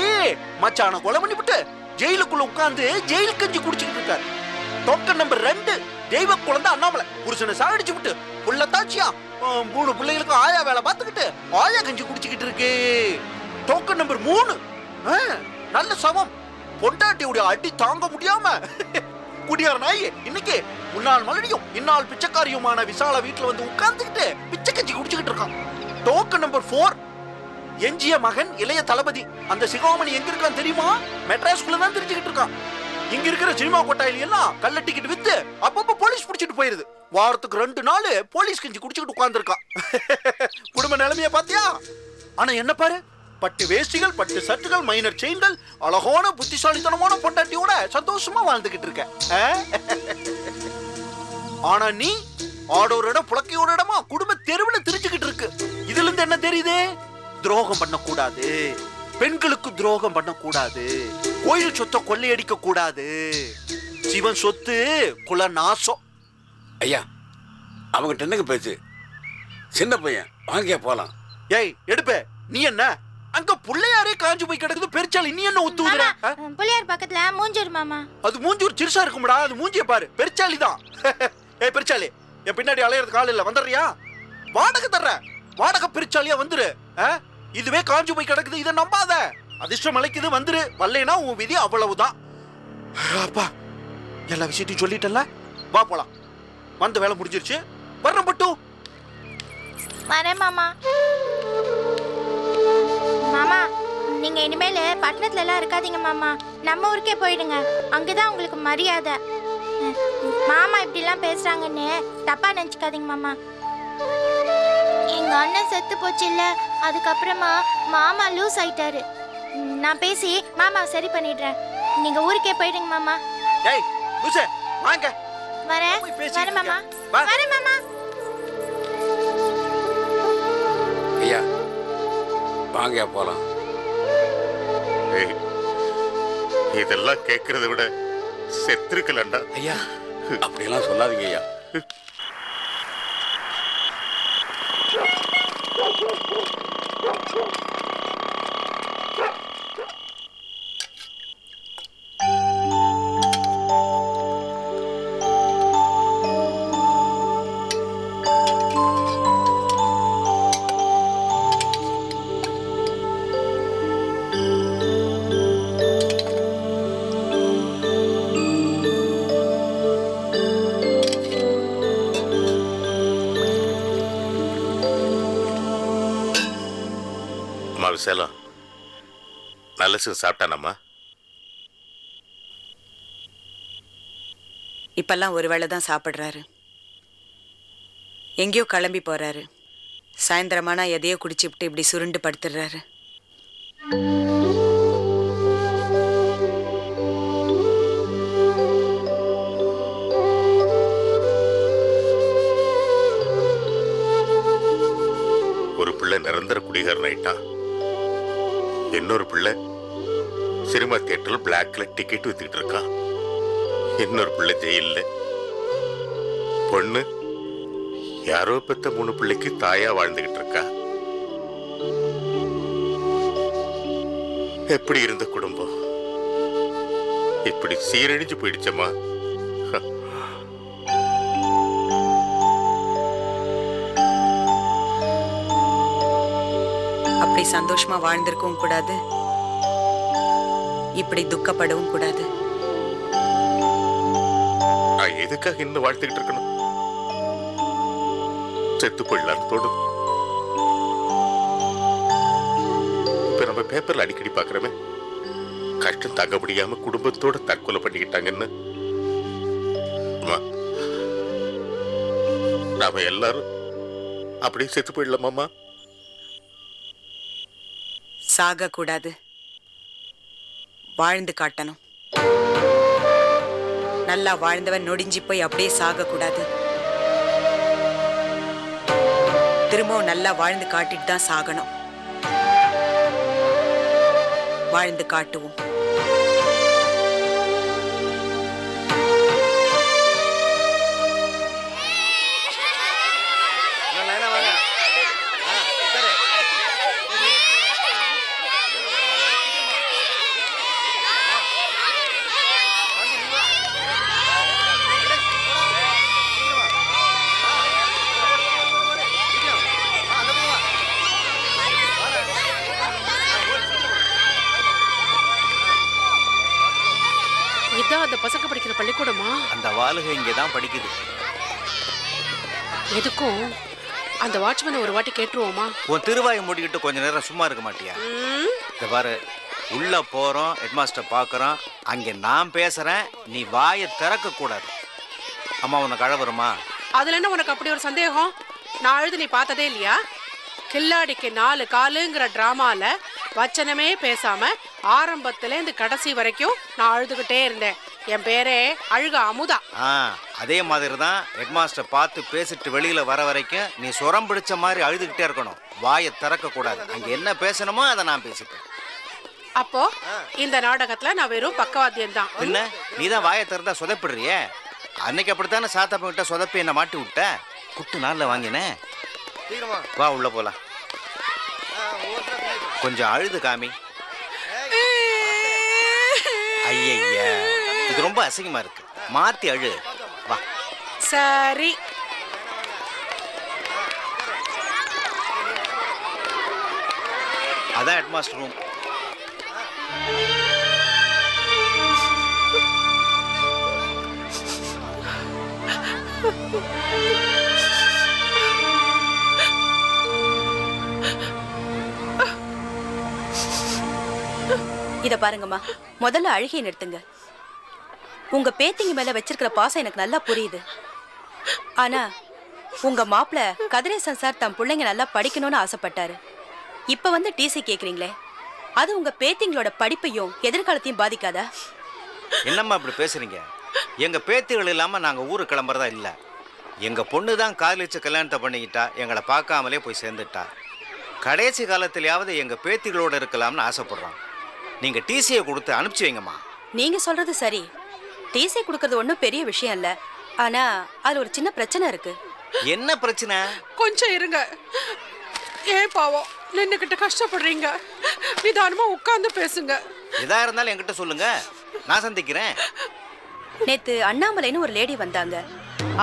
[SPEAKER 11] மச்சான கொலை பண்ணிவிட்டு ஜெயிலுக்குள்ள உட்கார்ந்து ஜெயில் கஞ்சி குடிச்சுக்கிட்டு இருக்காரு. டோக்கன் நம்பர் 2, தெய்வ குழந்தை அண்ணாமலை புருஷனை சாகடிச்சு விட்டு புள்ள தாச்சியா 3 பிள்ளைகளுக்கு ஆயா வேலை பார்த்துக்கிட்டு ஆயா கஞ்சி குடிச்சுக்கிட்டு இருக்கு. டோக்கன் நம்பர் 3, நல்ல சமம், பொண்டாட்டியுடைய அடி தாங்க முடியாம குடியார் நாய் இன்னைக்கு முன்னாள் மலடியும் இந்நாள் பிச்சைக்காரியுமான விசால வீட்டுல வந்து உட்கார்ந்துக்கிட்டு பிச்சை கஞ்சி குடிச்சுக்கிட்டு இருக்கான். டோக்கன் நம்பர் 4, எஞ்சிய மகன் இளைய தளபதி. அந்த சிகாமணி எங்க இருக்கான் தெரியுமா? மெட்ராஸ்குள்ள தான் தெரிஞ்சுக்கிட்டு இருக்கான். இங்க இருக்கிற சினிமா கொட்டாயில எல்லாம் கள்ள டிக்கெட் வித்து அப்பப்ப போலீஸ் பிடிச்சிட்டு போயிருது. வாரத்துக்கு 2 நாள் போலீஸ் கஞ்சி குடிச்சுக்கிட்டு உட்கார்ந்துருக்கான். குடும்ப நிலைமைய பாத்தியா? ஆனா என்ன பாரு, பட்டு வேஷ்டிகள், பட்டு சட்டுகள், மைனர் செயின்கள், அழகான புத்திசாலித்தனமான பொண்டாட்டியோட சந்தோஷமா வாழ்ந்துகிட்டு இருக்க. ஆனா நீ ஆடோர இடம் புலக்கையோட இடமா குடும்ப தெருவுல திரிச்சுக்கிட்டு இருக்கு. இதுல இருந்து என்ன தெரியுது? துரோகம் பண்ணக்கூடாது, பெண்களுக்கு துரோகம் பண்ணக்கூடாது, கோயில் சொத்தை கொள்ளையடிக்க கூடாது, சிவன் சொத்து குல நாசம்.
[SPEAKER 13] ஐயா அவங்ககிட்ட என்னங்க பேச்சு? சின்ன பையன் வாங்கிய போலாம்.
[SPEAKER 11] ஏய் எடுப்ப, நீ என்ன அங்க புள்ளையாரே காஞ்சு போய் கிடக்குது, பெருச்சாளி நீ என்ன ஒத்துவுற?
[SPEAKER 12] புள்ளையார் பக்கத்துல மூஞ்சூர் மாமா.
[SPEAKER 11] அது மூஞ்சூர் சிறுசா இருக்கும்டா, அது மூஞ்சிய பாரு, பெருச்சாளி தான். ஏய் பெருச்சாளி, என் பின்னாடி அலையறதுக்கு ஆள் இல்ல, வந்துடுறியா? வாடகை தர்ற, வாடகை பெருச்சாலியா வந்துரு. இதுவே காஞ்சு போய் கிடக்குது, இதை நம்பாத. அதிர்ஷ்டம் அழைக்குது, வந்துரு. வரலைனா உன் விதி அவ்வளவுதான். அப்பா எல்லா விஷயத்தையும் சொல்லிட்டல, வா போலாம். வந்த வேலை முடிஞ்சிருச்சு, வர்றேன் பட்டு.
[SPEAKER 12] வரேன் மாமா. மாமா நீங்க இனிமேல் பட்டணத்துல எல்லாம் இருக்காதீங்க மாமா, நம்ம ஊருக்கே போயிடுங்க, அங்கதான் உங்களுக்கு மரியாதை. மாமா இப்படிலாம் பேசுறாங்கன்னு தப்பா நினைச்சுக்காதீங்க மாமா. எங்க அண்ணன் செத்து போச்சு இல்ல, அதுக்கப்புறமா மாமா லூஸ் ஆயிட்டாரு. நான் பேசி மாமா சரி பண்ணிடுறேன், நீங்க ஊருக்கே போயிடுங்க மாமா.
[SPEAKER 11] ஏய் லூசே வாங்க.
[SPEAKER 12] வரேன் வரேன் மாமா, வரேன் மாமா.
[SPEAKER 13] ஐயா வாங்கிய போலாம்.
[SPEAKER 14] இதெல்லாம் கேட்கறத விட செத்துருக்கலண்டா.
[SPEAKER 13] ஐயா அப்படியெல்லாம் சொல்லாதீங்க ஐயா.
[SPEAKER 14] விசேலம் நல்ல சாப்பிட்டானம்மா?
[SPEAKER 5] இப்பெல்லாம் ஒரு வேளை தான் சாப்பிட்றாரு. எங்கேயோ கிளம்பி போறாரு. சாயந்தரமானா எதையோ குடிச்சுவிட்டு இப்படி சுருண்டு படுத்துடுறாரு.
[SPEAKER 14] ஒரு பிள்ளை நிரந்தர குடிகாரன் ஆயிட்டான். இன்னொரு பிள்ளை சினிமா தியேட்டர்ல பிளாக்ல டிக்கெட் வித்துக்கிட்டு இருக்கான். இன்னொரு பிள்ளை ஜெயில்ல. பொண்ணு யாரோ பெத்த 3 பிள்ளைக்கு தாயா வாழ்ந்துகிட்டு இருக்கா. எப்படி இருந்த குடும்பம் இப்படி சீரழிஞ்சு போயிடுச்சம்மா.
[SPEAKER 5] அப்படி சந்தோஷமா வாழ்ந்திருக்கவும் கூடாது, இப்படி துக்கப்படவும் கூடாது.
[SPEAKER 14] நான் எதுக்காக இன்னும் வாழ்த்துக்கிட்டு இருக்கணும்? செத்து போயிடலான்னு தோணுது. இப்ப நம்ம பேப்பர்ல அடிக்கடி பாக்குறமே, கஷ்டம் தாங்க முடியாம குடும்பத்தோட தற்கொலை பண்ணிக்கிட்டாங்கன்னு. நாம எல்லாரும் அப்படியே செத்து போயிடலாமாமா?
[SPEAKER 5] சாக கூடாது, வாழ்ந்து காட்டணும். நல்லா வாழ்ந்தவன் நொடிஞ்சு போய் அப்படியே சாக கூடாது. திரும்பவும் நல்லா வாழ்ந்து காட்டிட்டு தான் சாகணும். வாழ்ந்து காட்டுவோம்.
[SPEAKER 9] இதான் அந்த பசங்க படிக்கிற பள்ளிக்கூடமா?
[SPEAKER 8] அந்த வாளுக இங்கே தான் படிக்குது.
[SPEAKER 9] எதுக்கும் அந்த வாட்ச்மேனை ஒரு வாட்டி கேட்டுருவோமா?
[SPEAKER 8] உன் திருவாயை மூடிக்கிட்டு கொஞ்ச நேரம் சும்மா இருக்க மாட்டியா? இந்த பாரு, உள்ள போறோம், ஹெட்மாஸ்டர் பார்க்குறோம், அங்கே நான் பேசுறேன், நீ வாயை திறக்க கூடாது. அம்மா உன்னை கழவுறமா?
[SPEAKER 9] அதுல என்ன உனக்கு அப்படி ஒரு சந்தேகம்? நான் அழுது நீ பார்த்ததே இல்லையா? கில்லாடிக்கு 4 காலுங்கிற டிராமால வச்சனமே பேசாம ஆரம்பத்துல இருந்து கடைசி வரைக்கும் நான் அழுதுகிட்டே இருந்தேன். என் பேரே அழுக அமுதா.
[SPEAKER 8] அதே மாதிரி தான் ஹெட்மாஸ்டர் பார்த்து பேசிட்டு வெளியில வர வரைக்கும் நீ சுரம் பிடிச்ச மாதிரி அழுதுகிட்டே இருக்கணும். வாயை திறக்க கூடாது. அங்க என்ன பேசணுமோ அதை நான் பேசிட்டேன்.
[SPEAKER 9] அப்போ இந்த நாடகத்துல நான் வெறும் பக்கவாத்தியம் தான்.
[SPEAKER 8] பின்ன நீ தான் வாயை திறந்தா சொதப்பிடுறியே. அன்னைக்கு அப்படித்தானே சாத்தாப்பங்கிட்ட சொதப்பி என்ன மாட்டி விட்ட. குட்டு நாளில் வாங்கினேன். வா உள்ள போலாம். கொஞ்சம் அழுது காமி. ஐயய்யா, இது ரொம்ப அசிங்கமா இருக்கு. மாத்தி அழு. வா.
[SPEAKER 9] சரி.
[SPEAKER 8] அதான் ஹெட்மாஸ்டர் ரூம்.
[SPEAKER 15] இத பாருங்கம்மா, முதல்ல அழுகையை நிறுத்துங்க. உங்க பேத்திங்க மேல வச்சிருக்கிற பாசம் எனக்கு நல்லா புரியுது. ஆனா உங்க மாப்பிள்ள கதிரேசன் சார் தம் பிள்ளைங்க நல்லா படிக்கணும்னு ஆசைப்பட்டாரு. இப்ப வந்து டிசி கேக்குறீங்களே, அது உங்க பேத்திங்களோட படிப்பையும் எதிர்காலத்தையும் பாதிக்காதா?
[SPEAKER 8] என்னம்மா இப்படி பேசுறீங்க? எங்க பேத்திகள் இல்லாம நாங்க ஊரு கிளம்புறதா இல்ல. எங்க பொண்ணு தான் காதலிச்ச கல்யாணத்தை பண்ணிக்கிட்டா, எங்களை பார்க்காமலே போய் சேர்ந்துட்டா. கடைசி காலத்திலேயாவது எங்க பேத்திகளோட இருக்கலாம்னு ஆசைப்படுறோம். நீங்க டிசியை கொடுத்து அனுப்பிச்சு வைங்கம்மா.
[SPEAKER 15] நீங்க சொல்றது சரி, டிசி கொடுக்கறது ஒன்றும் பெரிய விஷயம் இல்ல. ஆனா அதுல ஒரு சின்ன பிரச்சனை இருக்கு.
[SPEAKER 8] என்ன பிரச்சனை?
[SPEAKER 9] கொஞ்சம் இருங்க. ஏன் பாவம் நின்னுக்கிட்டு கஷ்டப்படுறீங்க? நிதானமா உட்கார்ந்து பேசுங்க.
[SPEAKER 8] எதா இருந்தாலும் என்கிட்ட சொல்லுங்க, நான் சந்திக்கிறேன்.
[SPEAKER 15] நேத்து அண்ணாமலைன்னு ஒரு லேடி வந்தாங்க.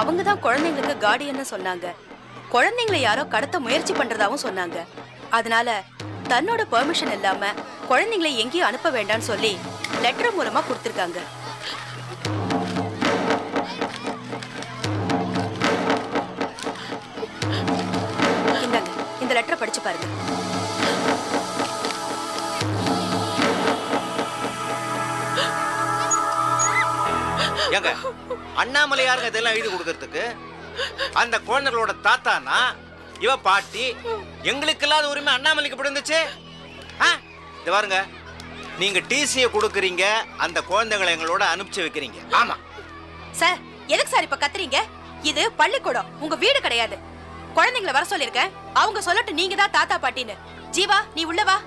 [SPEAKER 15] அவங்க தான் குழந்தைங்களுக்கு கார்டியன்னு சொன்னாங்க. குழந்தைங்களை யாரோ கடத்த முயற்சி பண்றதாவும் சொன்னாங்க. அதனால தன்னோட பெர்மிஷன் இல்லாம குழந்தைங்களை எங்கேயும் அனுப்ப வேண்டாம்னு சொல்லி லெட்டர் மூலமா கொடுத்திருக்காங்க. இந்தாங்க, இந்த லெட்டரை படிச்சு பாருங்க.
[SPEAKER 8] ஏங்க, அண்ணாமலையாருங்க இதெல்லாம் எழுதி கொடுக்கறதுக்கு? அந்த குழந்தைகளோட தாத்தானா இவ பாட்டி. எங்களுக்கு இல்லாத உரிமை அண்ணாமலைக்கு எப்படி இருந்துச்சு? இது பாருங்க, நீங்க டிசியை கொடுக்குறீங்க, அந்த குழந்தைகளை எங்களோட அனுப்பிச்சு வைக்கிறீங்க. ஆமா
[SPEAKER 15] சார், எதுக்கு சார் இப்ப கத்துறீங்க? இது பள்ளிக்கூடம், உங்க வீடு கிடையாது. குழந்தைங்களை வர சொல்லிருக்கேன், அவங்க சொல்லட்டும் நீங்க தான் தாத்தா பாட்டின்னு. ஜீவா, நீ உள்ள வா.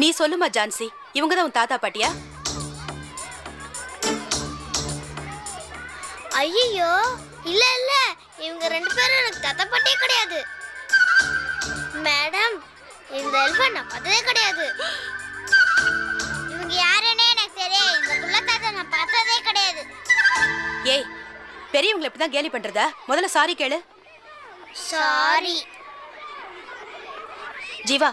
[SPEAKER 15] நீ சொல்லுமா ஜான்சி, இவங்க தான் உன் தாத்தா பாட்டியா?
[SPEAKER 12] ஐயோ, இல்ல இல்ல, இவங்க ரெண்டு பேரும் எனக்கு தாத்தா பாட்டியே கிடையாது மேடம். இந்த எல்ஃபன் நான் பார்த்ததே கிடையாது. இவங்க யாருன்னே எனக்கு தெரியாது. இந்த புள்ள தாத்தா நான் பார்த்ததே கிடையாது.
[SPEAKER 15] ஏய், பெரியவங்களை இப்படிதான் கேலி பண்றதா? முதல்ல சாரி கேளு.
[SPEAKER 12] சாரி.
[SPEAKER 15] ஜீவா,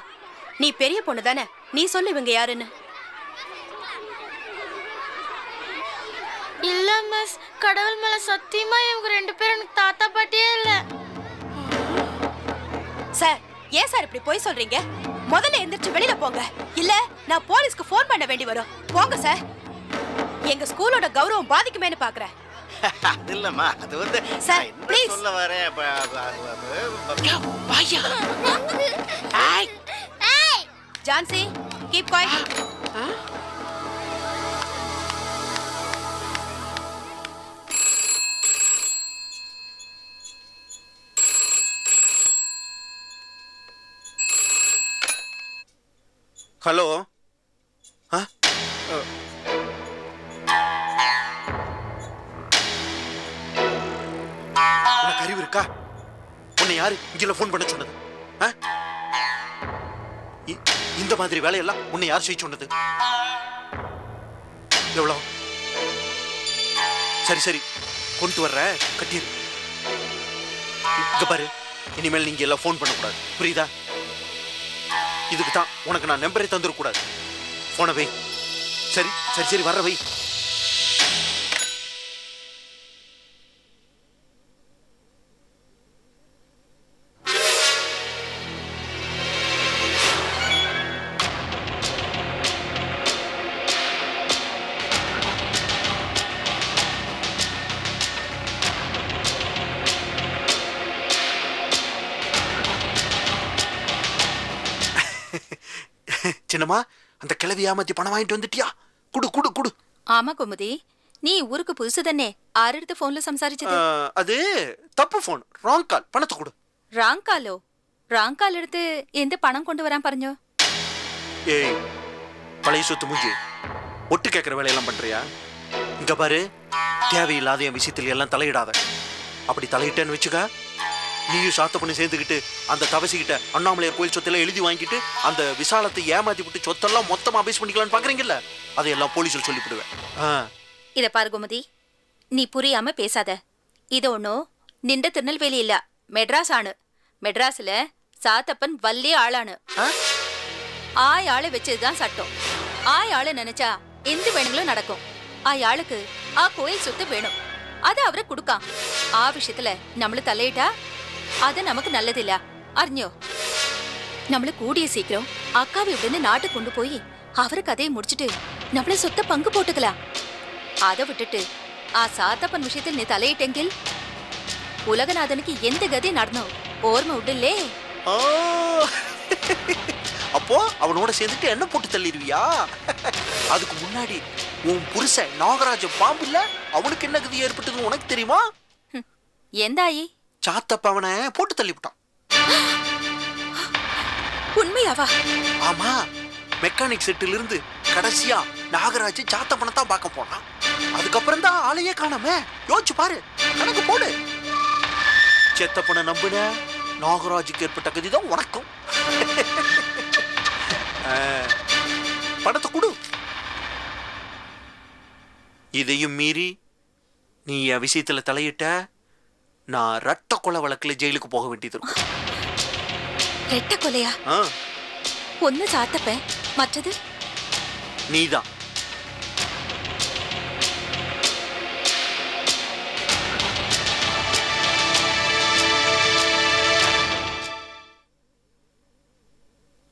[SPEAKER 15] நீ பெரிய பொண்ணு தானே, நீ சொல்லு இவங்க யாருன்னு.
[SPEAKER 12] இல்ல மிஸ், கடவுள் மேல சத்தியமா இவங்க ரெண்டு பேரும் எனக்கு தாத்தா பாட்டியே இல்ல.
[SPEAKER 15] சார், ஏன் சார் இப்படி போய் சொல்றீங்க? முதல்ல எந்திரிச்சு வெளியில போங்க, இல்ல நான் போலீஸ்க்கு ஃபோன் பண்ண வேண்டி வரும். போங்க சார், எங்க ஸ்கூலோட கௌரவம் பாதிக்குமேன்னு பாக்குறேன்.
[SPEAKER 8] அது இல்லம்மா, அது வந்து
[SPEAKER 15] சார் ப்ளீஸ்
[SPEAKER 8] சொல்ல வரேன்.
[SPEAKER 15] Jhansi, keep quiet.
[SPEAKER 11] ஹலோ. உனக்கு அறிவு இருக்கா? உன்னை யாரு இங்க ஃபோன் பண்ண சொன்னது? இந்த மாதிரி வேலையெல்லாம் உன்னை யார் செய்ய சொன்னது? எவ்வளவு? சரி சரி, கொண்டு வர்ற, கட்டிரு. இங்க பாரு, இனிமேல் நீங்க எல்லாம் ஃபோன் பண்ணக்கூடாது, புரியுதா? இதுக்கு தான் உனக்கு நான் நம்பரே தந்துடக்கூடாது. போன வை. சரி சரி சரி, வர்ற வை. சின்னம்மா, அந்த கிழவி ஏமாத்தி பணம் வாங்கிட்டு வந்துட்டியா? குடு குடு குடு.
[SPEAKER 15] ஆமா குமுதி, நீ ஊருக்கு புதுசு தானே ஆரெடுத்து போன்ல சம்சாரிச்சது
[SPEAKER 11] அது தப்பு போன், ராங் கால். பணத்தை கொடு.
[SPEAKER 15] ராங் காலோ? ராங் கால் எடுத்து எந்த பணம் கொண்டு வரான் பறஞ்சோ?
[SPEAKER 11] ஏய், பழைய சொத்து மூஞ்சி, ஒட்டு கேட்குற வேலையெல்லாம் பண்றியா? இங்க பாரு, தேவையில்லாத என் விஷயத்துல எல்லாம் தலையிடாத. அப்படி தலையிட்டேன்னு வச்சுக்க, நீயும் சாத்த பண்ணி சேர்ந்துக்கிட்டு அந்த தவசிக்கிட்ட அண்ணாமலையார் கோயில் சொத்தெல்லாம் எழுதி வாங்கிட்டு அந்த விசாலத்தை ஏமாத்தி விட்டு சொத்தெல்லாம் மொத்தமா அபேஸ் பண்ணிக்கலான்னு பாக்குறீங்கல்ல, அதையெல்லாம் போலீஸில் சொல்லிவிடுவேன்.
[SPEAKER 15] இத பாரு கோமதி, நீ புரியாம பேசாத. இது ஒன்னும் நின்ற திருநெல்வேலி இல்ல, மெட்ராஸ் ஆணு. மெட்ராஸ்ல சாத்தப்பன் வல்லே ஆளானு. ஆய் ஆளை வச்சதுதான் சட்டம். ஆய் ஆளை நினைச்சா எந்த வேணுங்களும் நடக்கும். ஆளுக்கு ஆ கோயில் சொத்து வேணும், அது அவரை கொடுக்கான். ஆ விஷயத்துல நம்மள தலையிட்டா அது நமக்கு நல்லது இல்ல, அறிஞ்சோ? நம்மள கூடிய சீக்கிரம் அக்காவை இப்படி நாட்டுக்கு கொண்டு போய் அவரு கதையை முடிச்சுட்டு நம்மள சொத்த பங்கு போட்டுக்கலாம். அதை விட்டுட்டு ஆ சாத்தப்பன் விஷயத்தில் நீ தலையிட்டெங்கில் உலகநாதனுக்கு எந்த கதை நடந்தோம் ஓர்மை விடலே.
[SPEAKER 11] அப்போ அவனோட சேர்ந்துட்டு என்ன போட்டு தள்ளிடுவியா? அதுக்கு முன்னாடி உன் புருஷன் நாகராஜ பாம்பு இல்ல, அவனுக்கு என்ன கதி ஏற்பட்டது உனக்கு தெரியுமா?
[SPEAKER 15] எந்தாயி?
[SPEAKER 11] சாத்தப்ப அவனை போட்டு தள்ளிவிட்டான்.
[SPEAKER 15] உண்மையாவா?
[SPEAKER 11] ஆமா, மெக்கானிக் செட்டில் இருந்து கடைசியா நாகராஜ் சாத்தப்பனை தான் பார்க்க போனான். அதுக்கப்புறம் தான் ஆளையே காணாம. யோசிச்சு பாரு, கணக்கு போடு. சேத்தப்பனை நம்புன நாகராஜுக்கு ஏற்பட்ட கதி தான் உனக்கும். பணத்தை கொடு. இதையும் மீறி நீ என் விஷயத்துல தலையிட்ட, நான் ரத்த கொலை வழக்குல ஜெயிலுக்கு போக வேண்டியது இருக்கும்.
[SPEAKER 15] ரெட்ட கொலையா? ஒன்னு சாத்தப்ப, மற்றது
[SPEAKER 11] நீதான்.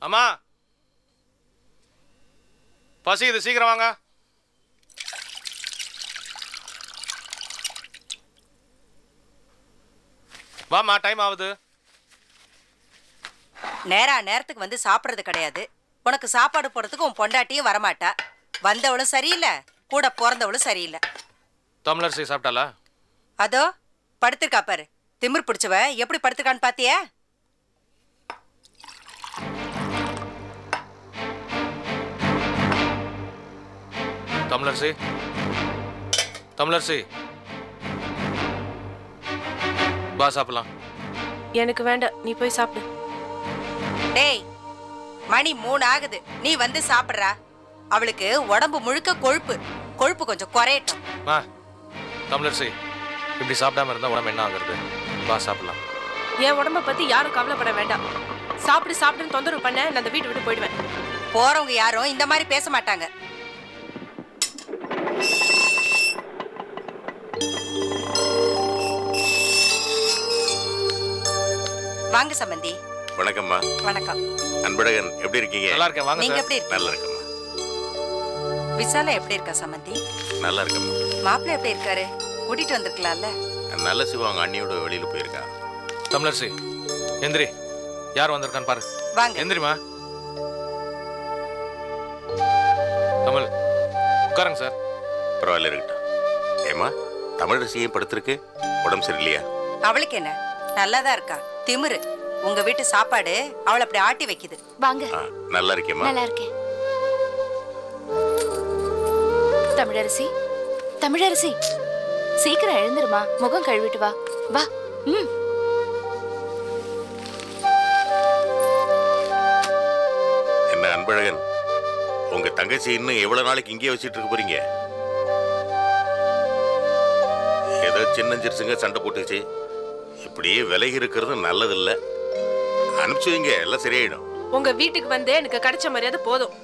[SPEAKER 4] அம்மா, பசிக்குது, சீக்கிரம் வாங்க. வாமா, டைம் ஆகுது.
[SPEAKER 15] நேரத்துக்கு வந்து சாப்பிடுறது கிடையாது. உனக்கு சாப்பாடு போடுறதுக்கு உன் பொண்டாட்டியும் வரமாட்டா. வந்தவளும் சரியில்லை, கூட பிறந்தவளும் சரியில்லை.
[SPEAKER 4] தமிழரசி சாப்பிட்டாளா?
[SPEAKER 15] அதோ படுத்திருக்கா பாரு. திமிர் பிடிச்சவ எப்படி படுத்திருக்கான்னு பாத்தியா?
[SPEAKER 4] தமிழரசி, தமிழரசி, வா சாப்பிடலாம்.
[SPEAKER 9] எனக்கு வேண்டாம், நீ போய் சாப்பிடு.
[SPEAKER 15] டேய், மணி 3 ஆகுது, நீ வந்து சாப்பிடுறா. அவளுக்கு உடம்பு முழுக்க கொழுப்பு. கொழுப்பு கொஞ்சம் குறையட்டும்.
[SPEAKER 4] வா தமிழரசி, இப்படி சாப்பிடாம இருந்தா உடம்பு என்ன ஆகுறது? வா சாப்பிடலாம்.
[SPEAKER 9] என் உடம்ப பத்தி யாரும் கவலைப்பட வேண்டாம். சாப்பிடு சாப்பிடுன்னு தொந்தரவு பண்ண நான் அந்த வீட்டை விட்டு போயிடுவேன்.
[SPEAKER 15] போறவங்க யாரும் இந்த மாதிரி பேச மாட்டாங்க. வாங்க சம்பந்தி.
[SPEAKER 14] வணக்கம்மா.
[SPEAKER 15] வணக்கம்.
[SPEAKER 14] அன்பழகன் எப்படி இருக்கீங்க?
[SPEAKER 4] நல்லா இருக்கேன். வாங்க.
[SPEAKER 15] நீங்க எப்படி இருக்கீங்க?
[SPEAKER 14] நல்லா இருக்கம்மா.
[SPEAKER 15] விசாலா எப்படி இருக்கா சம்பந்தி?
[SPEAKER 14] நல்லா இருக்கம்மா.
[SPEAKER 15] மாப்பிள்ளை எப்படி இருக்காரு? கூட்டிட்டு வந்திருக்கலாம்ல.
[SPEAKER 14] நல்ல சிவா அவங்க அண்ணியோட வெளியில போயிருக்கா.
[SPEAKER 4] தமிழரசி, எந்திரி. யார் வந்திருக்கான்னு பாரு.
[SPEAKER 15] வாங்க.
[SPEAKER 4] எந்திரிமா. தமிழ், உட்காருங்க சார்.
[SPEAKER 14] பரவாயில்ல, இருக்கட்டும். ஏமா, தமிழரசியும் படுத்திருக்கு, உடம்பு சரியில்லையா?
[SPEAKER 15] அவளுக்கு என்ன, நல்லாதான் இருக்கா. திமிரு. உங்க வீட்டு சாப்பாடு அவளை அப்படி ஆட்டி வைக்குது.
[SPEAKER 12] வாங்க.
[SPEAKER 14] நல்லா இருக்கேம்மா.
[SPEAKER 12] நல்லா இருக்கேன். தமிழரசி, தமிழரசி, சீக்கிரம் எழுந்துருமா, முகம் கழுவிட்டு வா. வா.
[SPEAKER 14] என்ன அன்பழகன், உங்க தங்கச்சி இன்னும் எவ்வளவு நாளைக்கு இங்கே வச்சுட்டு இருக்க போறீங்க? ஏதோ சின்னஞ்சிருச்சுங்க சண்டை போட்டுச்சு, இப்படியே விலகி இருக்கிறது நல்லதில்லை. அனுப்பிச்சு வைங்க, எல்லாம் சரியாயிடும்.
[SPEAKER 9] உங்க வீட்டுக்கு வந்து எனக்கு கிடைச்ச மரியாதை போதும்.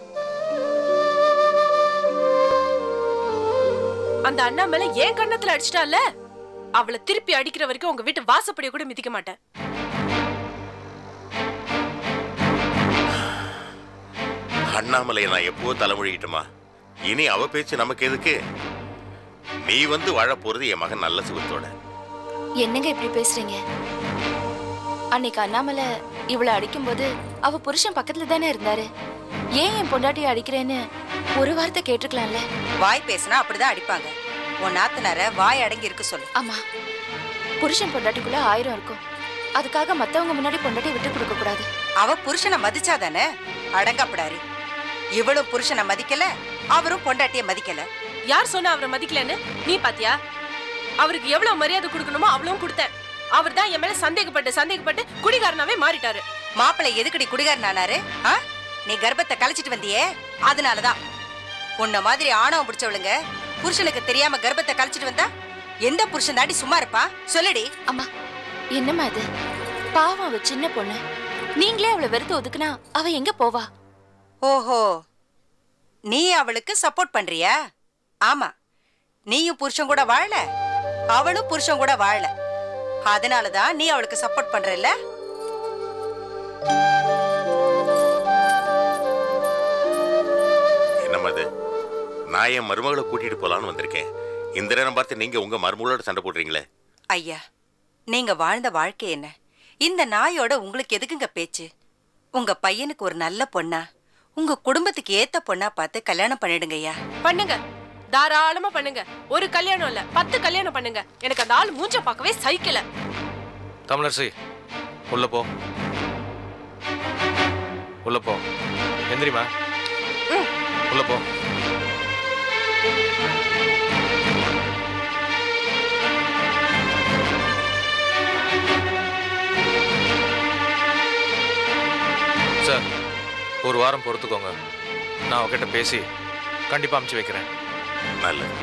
[SPEAKER 9] அந்த அண்ணா மேல ஏன் கண்ணத்துல அடிச்சிட்டால, அவளை திருப்பி அடிக்கிற வரைக்கும் உங்க வீட்டு வாசப்படியை கூட மிதிக்க மாட்டேன்.
[SPEAKER 14] அண்ணாமலையை நான் எப்போ தலைமொழிக்கிட்டோமா? இனி அவ பேச்சு நமக்கு எதுக்கு? நீ வந்து வாழ போறது என் மகன் நல்ல சுகத்தோட.
[SPEAKER 12] என்னங்க இப்படி பேசுறீங்க? அன்னைக்கு அண்ணாமலை இவளை அடிக்கும்போது அவ புருஷன் பக்கத்துல தானே இருந்தாரு. ஏன் என் பொண்டாட்டியை அடிக்கிறேன்னு ஒரு வார்த்தை கேட்டுக்கலாம்ல.
[SPEAKER 15] வாய் பேசினா அப்படிதான் அடிப்பாங்க. உன் நாத்தனார வாய் அடங்கி இருக்க சொல்லு.
[SPEAKER 12] ஆமா, புருஷன் பொண்டாட்டிக்குள்ள 1000 இருக்கும். அதுக்காக மத்தவங்க முன்னாடி பொண்டாட்டி விட்டு கொடுக்க கூடாது.
[SPEAKER 15] அவ புருஷனை மதிச்சாதானே? அடங்கப்படாரி. இவளும் புருஷனை மதிக்கல, அவரும் பொண்டாட்டிய மதிக்கல.
[SPEAKER 16] யார் சொன்னா அவரை மதிக்கலன்னு? நீ பாத்தியா? அவருக்கு எவ்வளவு மரியாதை கொடுக்கணுமோ அவ்வளவும் கொடுத்தேன். அவர் தான் என் மேல சந்தேகப்பட்டு குடிகாரனாவே மாறிட்டாரு.
[SPEAKER 15] மாப்பிள்ளை எதுக்கடி குடிகாரனானாரு? நீ கர்ப்பத்தை கலைச்சிட்டு வந்தியே, அதனாலதான். உன்ன மாதிரி ஆணவம் பிடிச்சவளுங்க புருஷனுக்கு தெரியாம கர்ப்பத்தை கலைச்சிட்டு வந்தா எந்த புருஷன் தாண்டி சும்மா இருப்பா? சொல்லடி.
[SPEAKER 12] அம்மா, என்னம்மா இது? பாவம், அவ சின்ன பொண்ணு. நீங்களே அவளை வெறுத்து ஒதுக்குனா அவ எங்க போவா?
[SPEAKER 15] ஓஹோ, நீ அவளுக்கு சப்போர்ட் பண்றியா? ஆமா, நீயும் புருஷன் கூட வாழல, அவளும் புருஷன் கூட வாழல. அதனாலதான் நீ அவளுக்கு சப்போர்ட் பண்றல்ல?
[SPEAKER 14] என்னம்மா அது? நான் என் மருமகளை கூட்டிட்டு போலான்னு வந்திருக்கேன். இந்த நேரம் பார்த்து நீங்க உங்க மருமகளோட சண்டை போடுறீங்களே.
[SPEAKER 15] ஐயா, நீங்க வாழ்ந்த வாழ்க்கை என்ன? இந்த நாயோட உங்களுக்கு எதுக்குங்க பேச்சு? உங்க பையனுக்கு ஒரு நல்ல பொண்ணா, உங்க குடும்பத்துக்கு ஏத்த பொண்ணா பார்த்து கல்யாணம் பண்ணிடுங்க ஐயா.
[SPEAKER 16] பண்ணுங்க, தாராளமா பண்ணுங்க. ஒரு கல்யாணம் இல்ல, 10 கல்யாணம் பண்ணுங்க. எனக்கு அந்த ஆள் மூஞ்ச பார்க்கவே சைக்கிள.
[SPEAKER 17] தமிழரசி, உள்ள போ, உள்ள போ. எந்திரிமா, உள்ள போ. சார், ஒரு வாரம் பொறுத்துக்கோங்க. நான் அவகிட்ட பேசி கண்டிப்பா அமுச்சு வைக்கிறேன்.
[SPEAKER 14] நல்லது.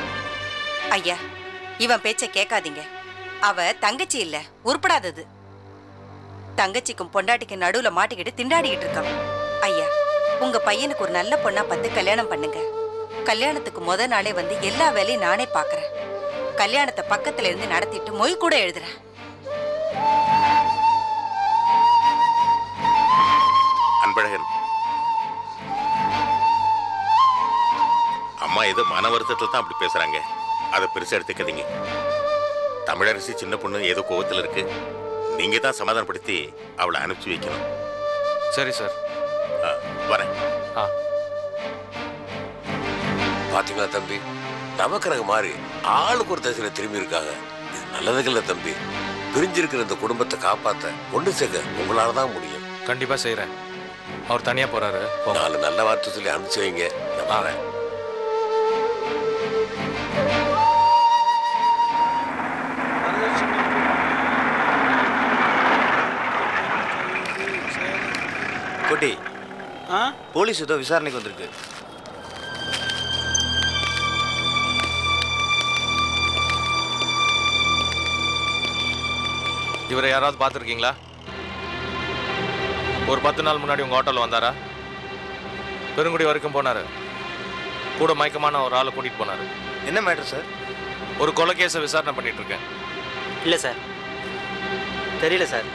[SPEAKER 15] ஐயா, இவன் பேச்ச கேட்காதீங்க. அவ தங்கச்சி இல்ல, உருப்படாதது. தங்கச்சிக்கும் பொண்டாட்டிக்கும் நடுவுல மாட்டிக்கிட்டு திண்டாடிக்கிட்டு இருக்கான். ஐயா, உங்க பையனுக்கு ஒரு நல்ல பொண்ணா பார்த்து கல்யாணம் பண்ணுங்க. கல்யாணத்துக்கு முத நாளே வந்து எல்லா வேலையும் நானே பாக்குறேன். கல்யாணத்தை பக்கத்துல இருந்து நடத்திட்டு மொய் கூட எழுதுறேன்.
[SPEAKER 14] அன்பழகன், அம்மா ஏதோ மன வருத்தத்தில் தான் அப்படி பேசுறாங்க. அதை பெருசா எடுத்துக்காதீங்க. தமிழரசி சின்ன பொண்ணு ஏதோ கோவத்தில் இருக்கு. நீங்க தான் சமாதானப்படுத்தி அவளை அனுப்பிச்சு வைக்கணும்.
[SPEAKER 17] சரி சார்,
[SPEAKER 14] வரேன்.
[SPEAKER 13] பாத்தீங்களா தம்பி, நவக்கிரக மாதிரி ஆளுக்கு ஒரு திசையில திரும்பி இருக்காங்க. இது நல்லதுகள்ல தம்பி. பிரிஞ்சிருக்கிற இந்த குடும்பத்தை காப்பாத்த ஒன்று சேர்க்க உங்களாலதான் முடியும்.
[SPEAKER 17] கண்டிப்பா செய்யறேன். அவர் தனியா போறாரு.
[SPEAKER 13] 4 நல்ல வார்த்தை சொல்லி அனுப்பிச்சு வைங்க. நான் வரேன்.
[SPEAKER 2] கோட்டி, போலீஸ் ஏதோ விசாரணைக்கு வந்திருக்கு.
[SPEAKER 17] இவரை யாராவது பார்த்துருக்கீங்களா? ஒரு 10 நாள் முன்னாடி உங்க ஆட்டோல வந்தாரா? பெருங்குடி வரைக்கும் போனாரு. கூட மயக்கமான ஒரு ஆளை கூட்டிட்டு போனாரு.
[SPEAKER 2] என்ன மேட்டர் சார்?
[SPEAKER 17] ஒரு கொலை கேஸை விசாரணை பண்ணிட்டு இருக்கேன்.
[SPEAKER 2] இல்லை சார், தெரியல சார்.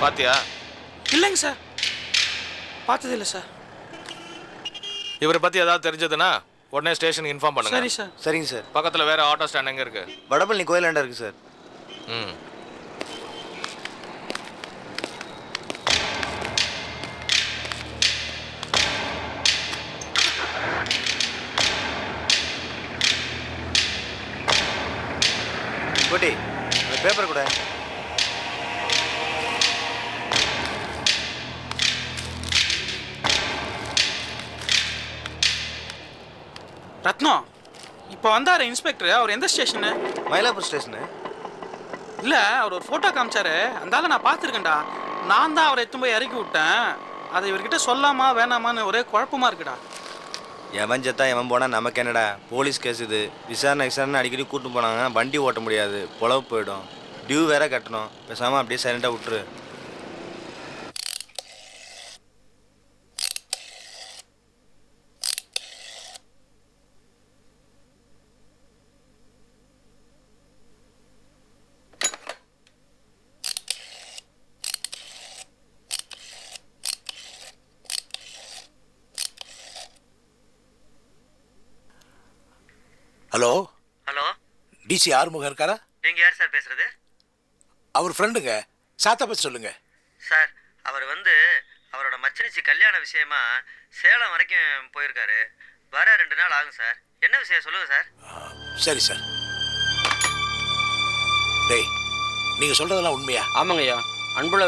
[SPEAKER 17] பாத்தியா?
[SPEAKER 3] இல்லைங்க சார், பார்த்தது இல்லை சார்.
[SPEAKER 17] இவரை பத்தி ஏதாவது தெரிஞ்சதுன்னா உடனே ஸ்டேஷனுக்கு இன்ஃபார்ம் பண்ணுங்க.
[SPEAKER 3] சரி சார்.
[SPEAKER 2] சரிங்க சார்.
[SPEAKER 17] பக்கத்துல வேற ஆட்டோ ஸ்டாண்ட் எங்க இருக்கு?
[SPEAKER 2] வடபழனி கோயிலாண்டா இருக்கு சார்.
[SPEAKER 17] ம்.
[SPEAKER 2] கோட்டி, பேப்பர் கூட.
[SPEAKER 3] ரத்னம், இப்போ வந்தாரு இன்ஸ்பெக்டர். அவர் எந்த ஸ்டேஷனு?
[SPEAKER 2] மயிலாப்பூர் ஸ்டேஷனு.
[SPEAKER 3] இல்லை, அவர் ஒரு ஃபோட்டோ காமிச்சாரு. அந்தால நான் பார்த்துருக்கேன்டா. நான் தான் அவரை எடுத்து போய் இறக்கி விட்டேன். அதை இவர்கிட்ட சொல்லாமா வேணாமான்னு ஒரே குழப்பமா இருக்குடா.
[SPEAKER 2] எவன் செத்தா எவன் போனால் நமக்கு என்னடா? போலீஸ் கேஸ் இது. விசாரணை அடிக்கடி கூட்டு போனாங்க. வண்டி ஓட்ட முடியாது, பொழவு போயிடும், டியூ வேற கட்டணும். பேசாமல் அப்படியே சைலண்டாக விட்டுரு.
[SPEAKER 7] ஹலோ
[SPEAKER 8] ஹலோ,
[SPEAKER 7] டிசி ஆறுமுகம் இருக்காரா?
[SPEAKER 8] நீங்க யார் சார் பேசுறது?
[SPEAKER 7] அவர் ஃப்ரெண்டுங்க, சாத்தா பற்றி சொல்லுங்க.
[SPEAKER 8] சார், அவர் அவரோட மச்சனிச்சி கல்யாண விஷயமா சேலம் வரைக்கும் போயிருக்காரு. வர 2 நாள் ஆகும் சார். என்ன விஷயம் சொல்லுங்க சார்.
[SPEAKER 7] சரி சார். டேய், நீங்க சொல்றதெல்லாம் உண்மையா?
[SPEAKER 3] ஆமாங்க ஐயா. அன்புல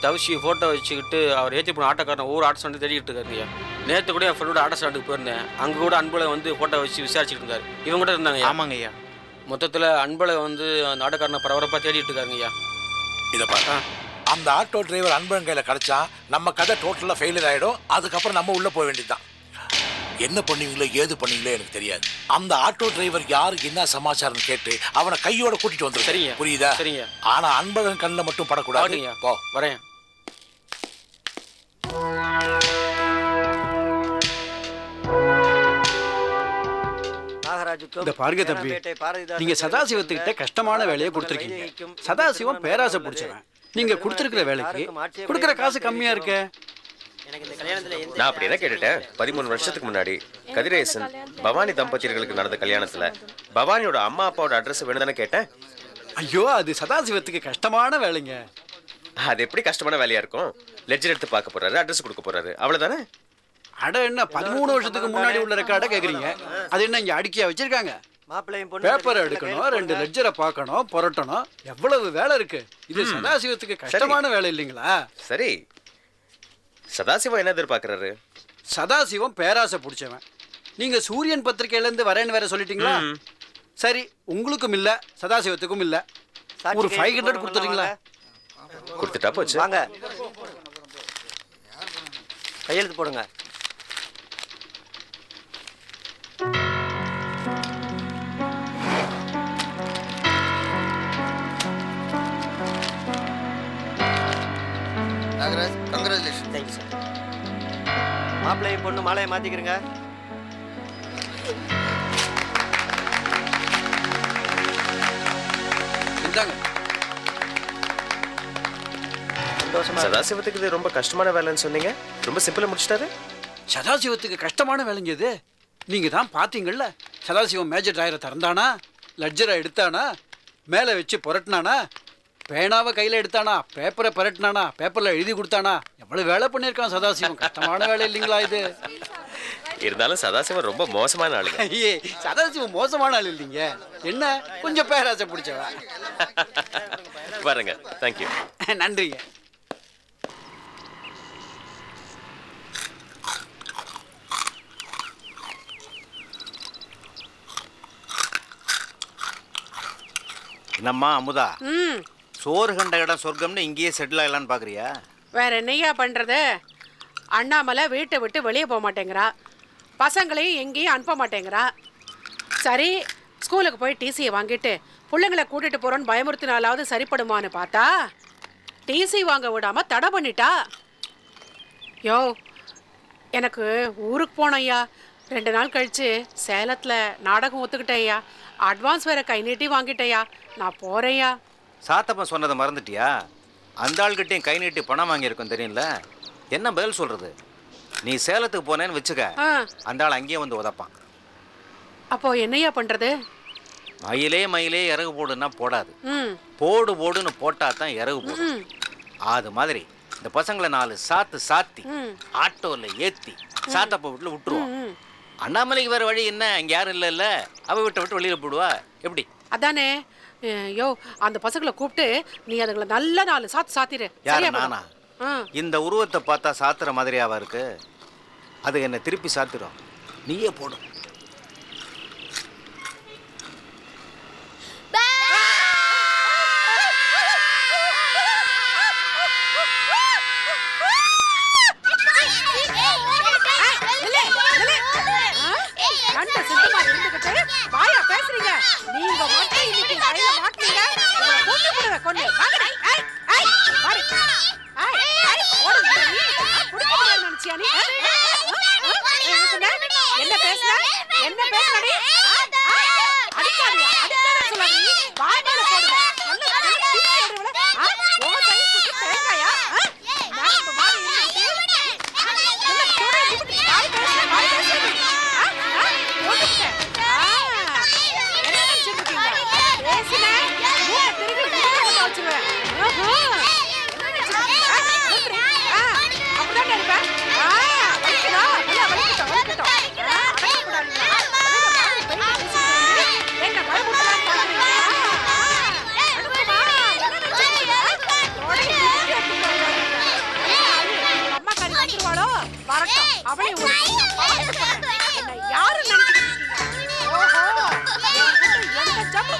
[SPEAKER 3] தவிச்சி ஃபோட்டோ வச்சுக்கிட்டு அவர் ஏற்றி போன ஆட்டோக்காரன் ஊர் ஆட்டோ ஸ்டாண்டு தேடிட்டு இருக்காரு ஐயா. நேற்று கூட என் ஃப்ரெண்டோட ஆட்டோ ஸ்டாண்டுக்கு போயிருந்தேன். அங்கே கூட அன்புல ஃபோட்டோ வச்சு விசாரிச்சுட்டு இருந்தார். இவங்க கூட இருந்தாங்க. ஆமாங்க ஐயா. மொத்தத்தில் அன்புல அந்த ஆட்டோக்காரனை பரபரப்பாக தேடிட்டு இருக்காருங்க ஐயா.
[SPEAKER 7] இதை பார்த்தா அந்த ஆட்டோ டிரைவர் அன்பன் கையில் கிடச்சா நம்ம கதை டோட்டலாக ஃபெயிலியர் ஆகிடும். அதுக்கப்புறம் நம்ம உள்ளே போக வேண்டியதுதான். என்ன பண்ணுவீங்களோ ஏது பண்ணுவீங்களோ எனக்கு தெரியாது. அந்த ஆட்டோ டிரைவர் யாருக்கு என்ன சமாச்சாரம் கேட்டு அவனை கையோட கூட்டிட்டு வந்துடும்.
[SPEAKER 3] சரிங்க.
[SPEAKER 7] புரியுதா?
[SPEAKER 3] சரிங்க.
[SPEAKER 7] ஆனா அன்பழகன் கண்ணில் மட்டும் படக்கூடாது.
[SPEAKER 3] போ, வரேன்.
[SPEAKER 18] இந்த பாருங்க தம்பி, நீங்க சதாசிவத்துக்கிட்ட கஷ்டமான வேலையை கொடுத்துருக்கீங்க. சதாசிவம் பேராசை பிடிச்சவன். நீங்க கொடுத்துருக்கிற வேலைக்கு கொடுக்குற காசு கம்மியா இருக்கு.
[SPEAKER 4] நான் அப்படி என்ன கேட்டுட்டேன்? 13 வருஷத்துக்கு முன்னாடி கதிரேசன் பவானி தம்பதியர்களுக்கு நடந்த கல்யாணத்துல பவானியோட அம்மா அப்பாவோட அட்ரஸ் வேணும்தானே கேட்டேன்.
[SPEAKER 18] ஐயோ, அது சதாசிவத்துக்கு கஷ்டமான வேலைங்க.
[SPEAKER 4] அது எப்படி கஷ்டமான வேலையா இருக்கும்? லெட்ஜர் எடுத்து பார்க்க போறாரு, அட்ரஸ் கொடுக்க போறாரு, அவ்வளவுதானே.
[SPEAKER 18] அட என்ன 13 வருஷத்துக்கு முன்னாடி உள்ள ரெக்கார்டை கேக்குறீங்க? அது என்ன இங்க அடுக்கியா வச்சிருக்காங்க? பேப்பர் எடுக்கணும், 2 லெட்ஜரை பார்க்கணும், புரட்டணும், எவ்வளவு வேலை இருக்கு. இது சதாசிவத்துக்கு கஷ்டமான வேலை இல்லைங்களா?
[SPEAKER 4] சரி, சதாசிவம் என்ன எதிர்பார்க்கறாரு?
[SPEAKER 18] சதாசிவம் பேராசை பிடிச்சவன். நீங்க சூரியன் பத்திரிகையில இருந்து வரேன்னு வேற சொல்லிட்டீங்களா? சரி, உங்களுக்கும் இல்ல சதாசிவத்துக்கும் இல்ல. ஒரு 500 கொடுத்துறீங்களா?
[SPEAKER 4] கொடுத்துட்டா போச்சு.
[SPEAKER 8] வாங்க, கையெழுத்து போடுங்க.
[SPEAKER 6] நாகராஜ், கங்க்ராச்சுலேஷன்.
[SPEAKER 8] Thank you sir. மாப்பிள்ளையும் பொண்ணு மாலையை மாற்றிக்கிறேங்க.
[SPEAKER 4] சதாசிவத்துக்கு இது ரொம்ப கஷ்டமான வேலைன்னு சொன்னீங்க. ரொம்ப சிம்பிளா முடிச்சிட்டாரு.
[SPEAKER 18] சதாசிவத்துக்கு கஷ்டமான வேலைங்க இது. நீங்க தான் பாத்தீங்கல்ல, சதாசிவம் மேஜர் டயரை திறந்தானா, லெட்ஜரை எடுத்தானா, மேலே வச்சு புரட்டினானா, பேனாவை கையில் எடுத்தானா, பேப்பரை புரட்டினானா, பேப்பரில் எழுதி கொடுத்தானா, எவ்வளவு வேலை பண்ணியிருக்கான் சதாசிவம். கஷ்டமான வேலை இல்லைங்களா இது?
[SPEAKER 4] இருந்தாலும் சதாசிவம் ரொம்ப மோசமான ஆளுங்க.
[SPEAKER 18] ஐயே, சதாசிவம் மோசமான ஆள் இல்லைங்க. என்ன கொஞ்சம் பேராசை பிடிச்சவா.
[SPEAKER 4] பாருங்க. தேங்க்யூ.
[SPEAKER 18] நன்றிங்க.
[SPEAKER 8] என்னம்மா அமுதா, சோறு கண்ட இடம் சொர்க்கம்னு இங்கேயே செட்டில் ஆகலான்னு பார்க்குறியா?
[SPEAKER 9] வேற என்னையா பண்றது? அண்ணாமலை வீட்டை விட்டு வெளியே போக மாட்டேங்கிறா, பசங்களையும் எங்கேயும் அனுப்ப மாட்டேங்கிறா. சரி, ஸ்கூலுக்கு போய் டிசியை வாங்கிட்டு பிள்ளைங்களை கூட்டிட்டு போறோன்னு பயமுறுத்தினாலாவது சரிப்படுமான்னு பார்த்தா டிசி வாங்க விடாம தடை பண்ணிட்டா. யோ, எனக்கு ஊருக்கு போனோம்யா. 2 நாள் கழிச்சு சேலத்தில் நாடகம் ஒத்துக்கிட்டேயா. அட்வான்ஸ் வேற கை நீட்டி வாங்கிட்டேயா. நான் போறேயா.
[SPEAKER 8] சாத்தப்பன் சொன்னதை மறந்துட்டியா? அந்த ஆள்கிட்டையும் கை நீட்டி பணம் வாங்கியிருக்கோம் தெரியும்ல. என்ன பதில் சொல்றது? நீ சேலத்துக்கு போனேன்னு வச்சுக்க, அந்த ஆள் அங்கேயே வந்து உதப்பான்.
[SPEAKER 9] அப்போ என்னையா பண்றது?
[SPEAKER 8] மயிலே மயிலே இறகு போடுன்னா போடாது, போடு போடுன்னு போட்டா தான் இறகு போடும். அது மாதிரி இந்த பசங்களை 4 சாத்தி ஆட்டோல ஏத்தி சாத்தப்ப வீட்டுல விட்டுருவோம். அண்ணாமலைக்கு வேற வழி என்ன? இங்க யாரும் இல்ல, அவ விட்டு வெளியில போடுவா. எப்படி?
[SPEAKER 9] அதானே. யோ, அந்த பசங்களை கூப்பிட்டு நீ அதுங்களை நல்ல 4 சாத்திரு.
[SPEAKER 8] யாரு? நானா? இந்த உருவத்தை பார்த்தா சாத்துற மாதிரியாவா இருக்கு? அது என்ன திருப்பி சாத்திரும். நீயே போடும்.
[SPEAKER 9] அவளை ஒரு என்ன யாரு நினைச்சிட்டு ஓஹோ எந்த ஜம்பு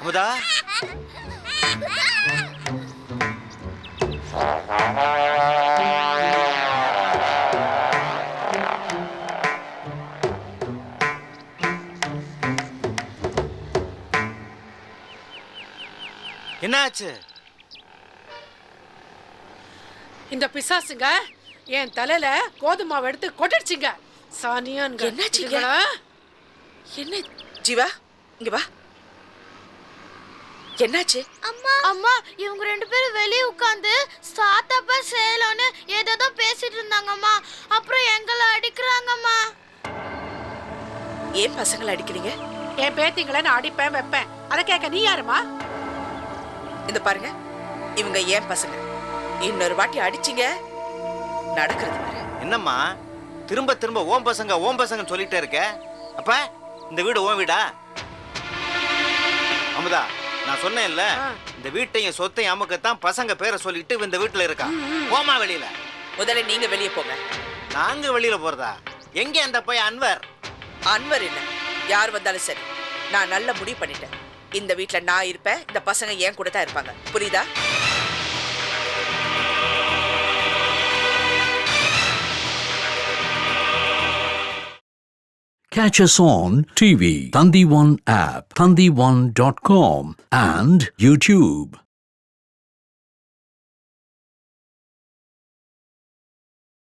[SPEAKER 8] அமுதா என்னாச்சு?
[SPEAKER 9] இந்த பிசாசுங்க என் தலையில கோதுமாவை எடுத்து கொட்டிடுச்சுங்க. சானியான்
[SPEAKER 5] என்னாச்சுங்க? என்ன ஜீவா இங்க வா. என்னாச்சு?
[SPEAKER 12] அம்மா அம்மா இவங்க ரெண்டு பேரும் வெளியே உட்கார்ந்து சாத்தாப்பா சேலோன்னு ஏதோ பேசிட்டு இருந்தாங்கம்மா. அப்புறம் எங்களை அடிக்கிறாங்கம்மா.
[SPEAKER 5] ஏன் பசங்களை அடிக்கிறீங்க?
[SPEAKER 9] என் பேத்திங்களை நான் அடிப்பேன் வைப்பேன். அதை கேட்க நீ யாருமா?
[SPEAKER 5] இந்த பாருங்க, இவங்க ஏன் பசங்க. இன்னொரு வாட்டி அடிச்சிங்க நடக்கிறது பாரு.
[SPEAKER 8] என்னம்மா திரும்ப திரும்ப ஓம் பசங்க சொல்லிட்டே இருக்க? அப்ப இந்த வீடு ஓம் வீடா? அமுதா நான் சொன்னேன்ல, இந்த வீட்டையும் சொத்தையும் அமுக்கத்தான் பசங்க பேரை சொல்லிட்டு இந்த வீட்டுல இருக்கா. போமா வெளியில.
[SPEAKER 5] முதல்ல நீங்க வெளியே போங்க.
[SPEAKER 8] நாங்க வெளியில போறதா? எங்க அந்த பையன் அன்வர்?
[SPEAKER 5] அன்வர் இல்ல, யார் வந்தாலும் சரி, நான் நல்ல முடிவு பண்ணிட்டேன். இந்த வீட்ல நான் இருப்பேன், இந்த பசங்க ஏன் கூட தான் இருப்பாங்க. புரியுதா?
[SPEAKER 19] Catch us on TV, Thandivan app, thandivan.com and YouTube.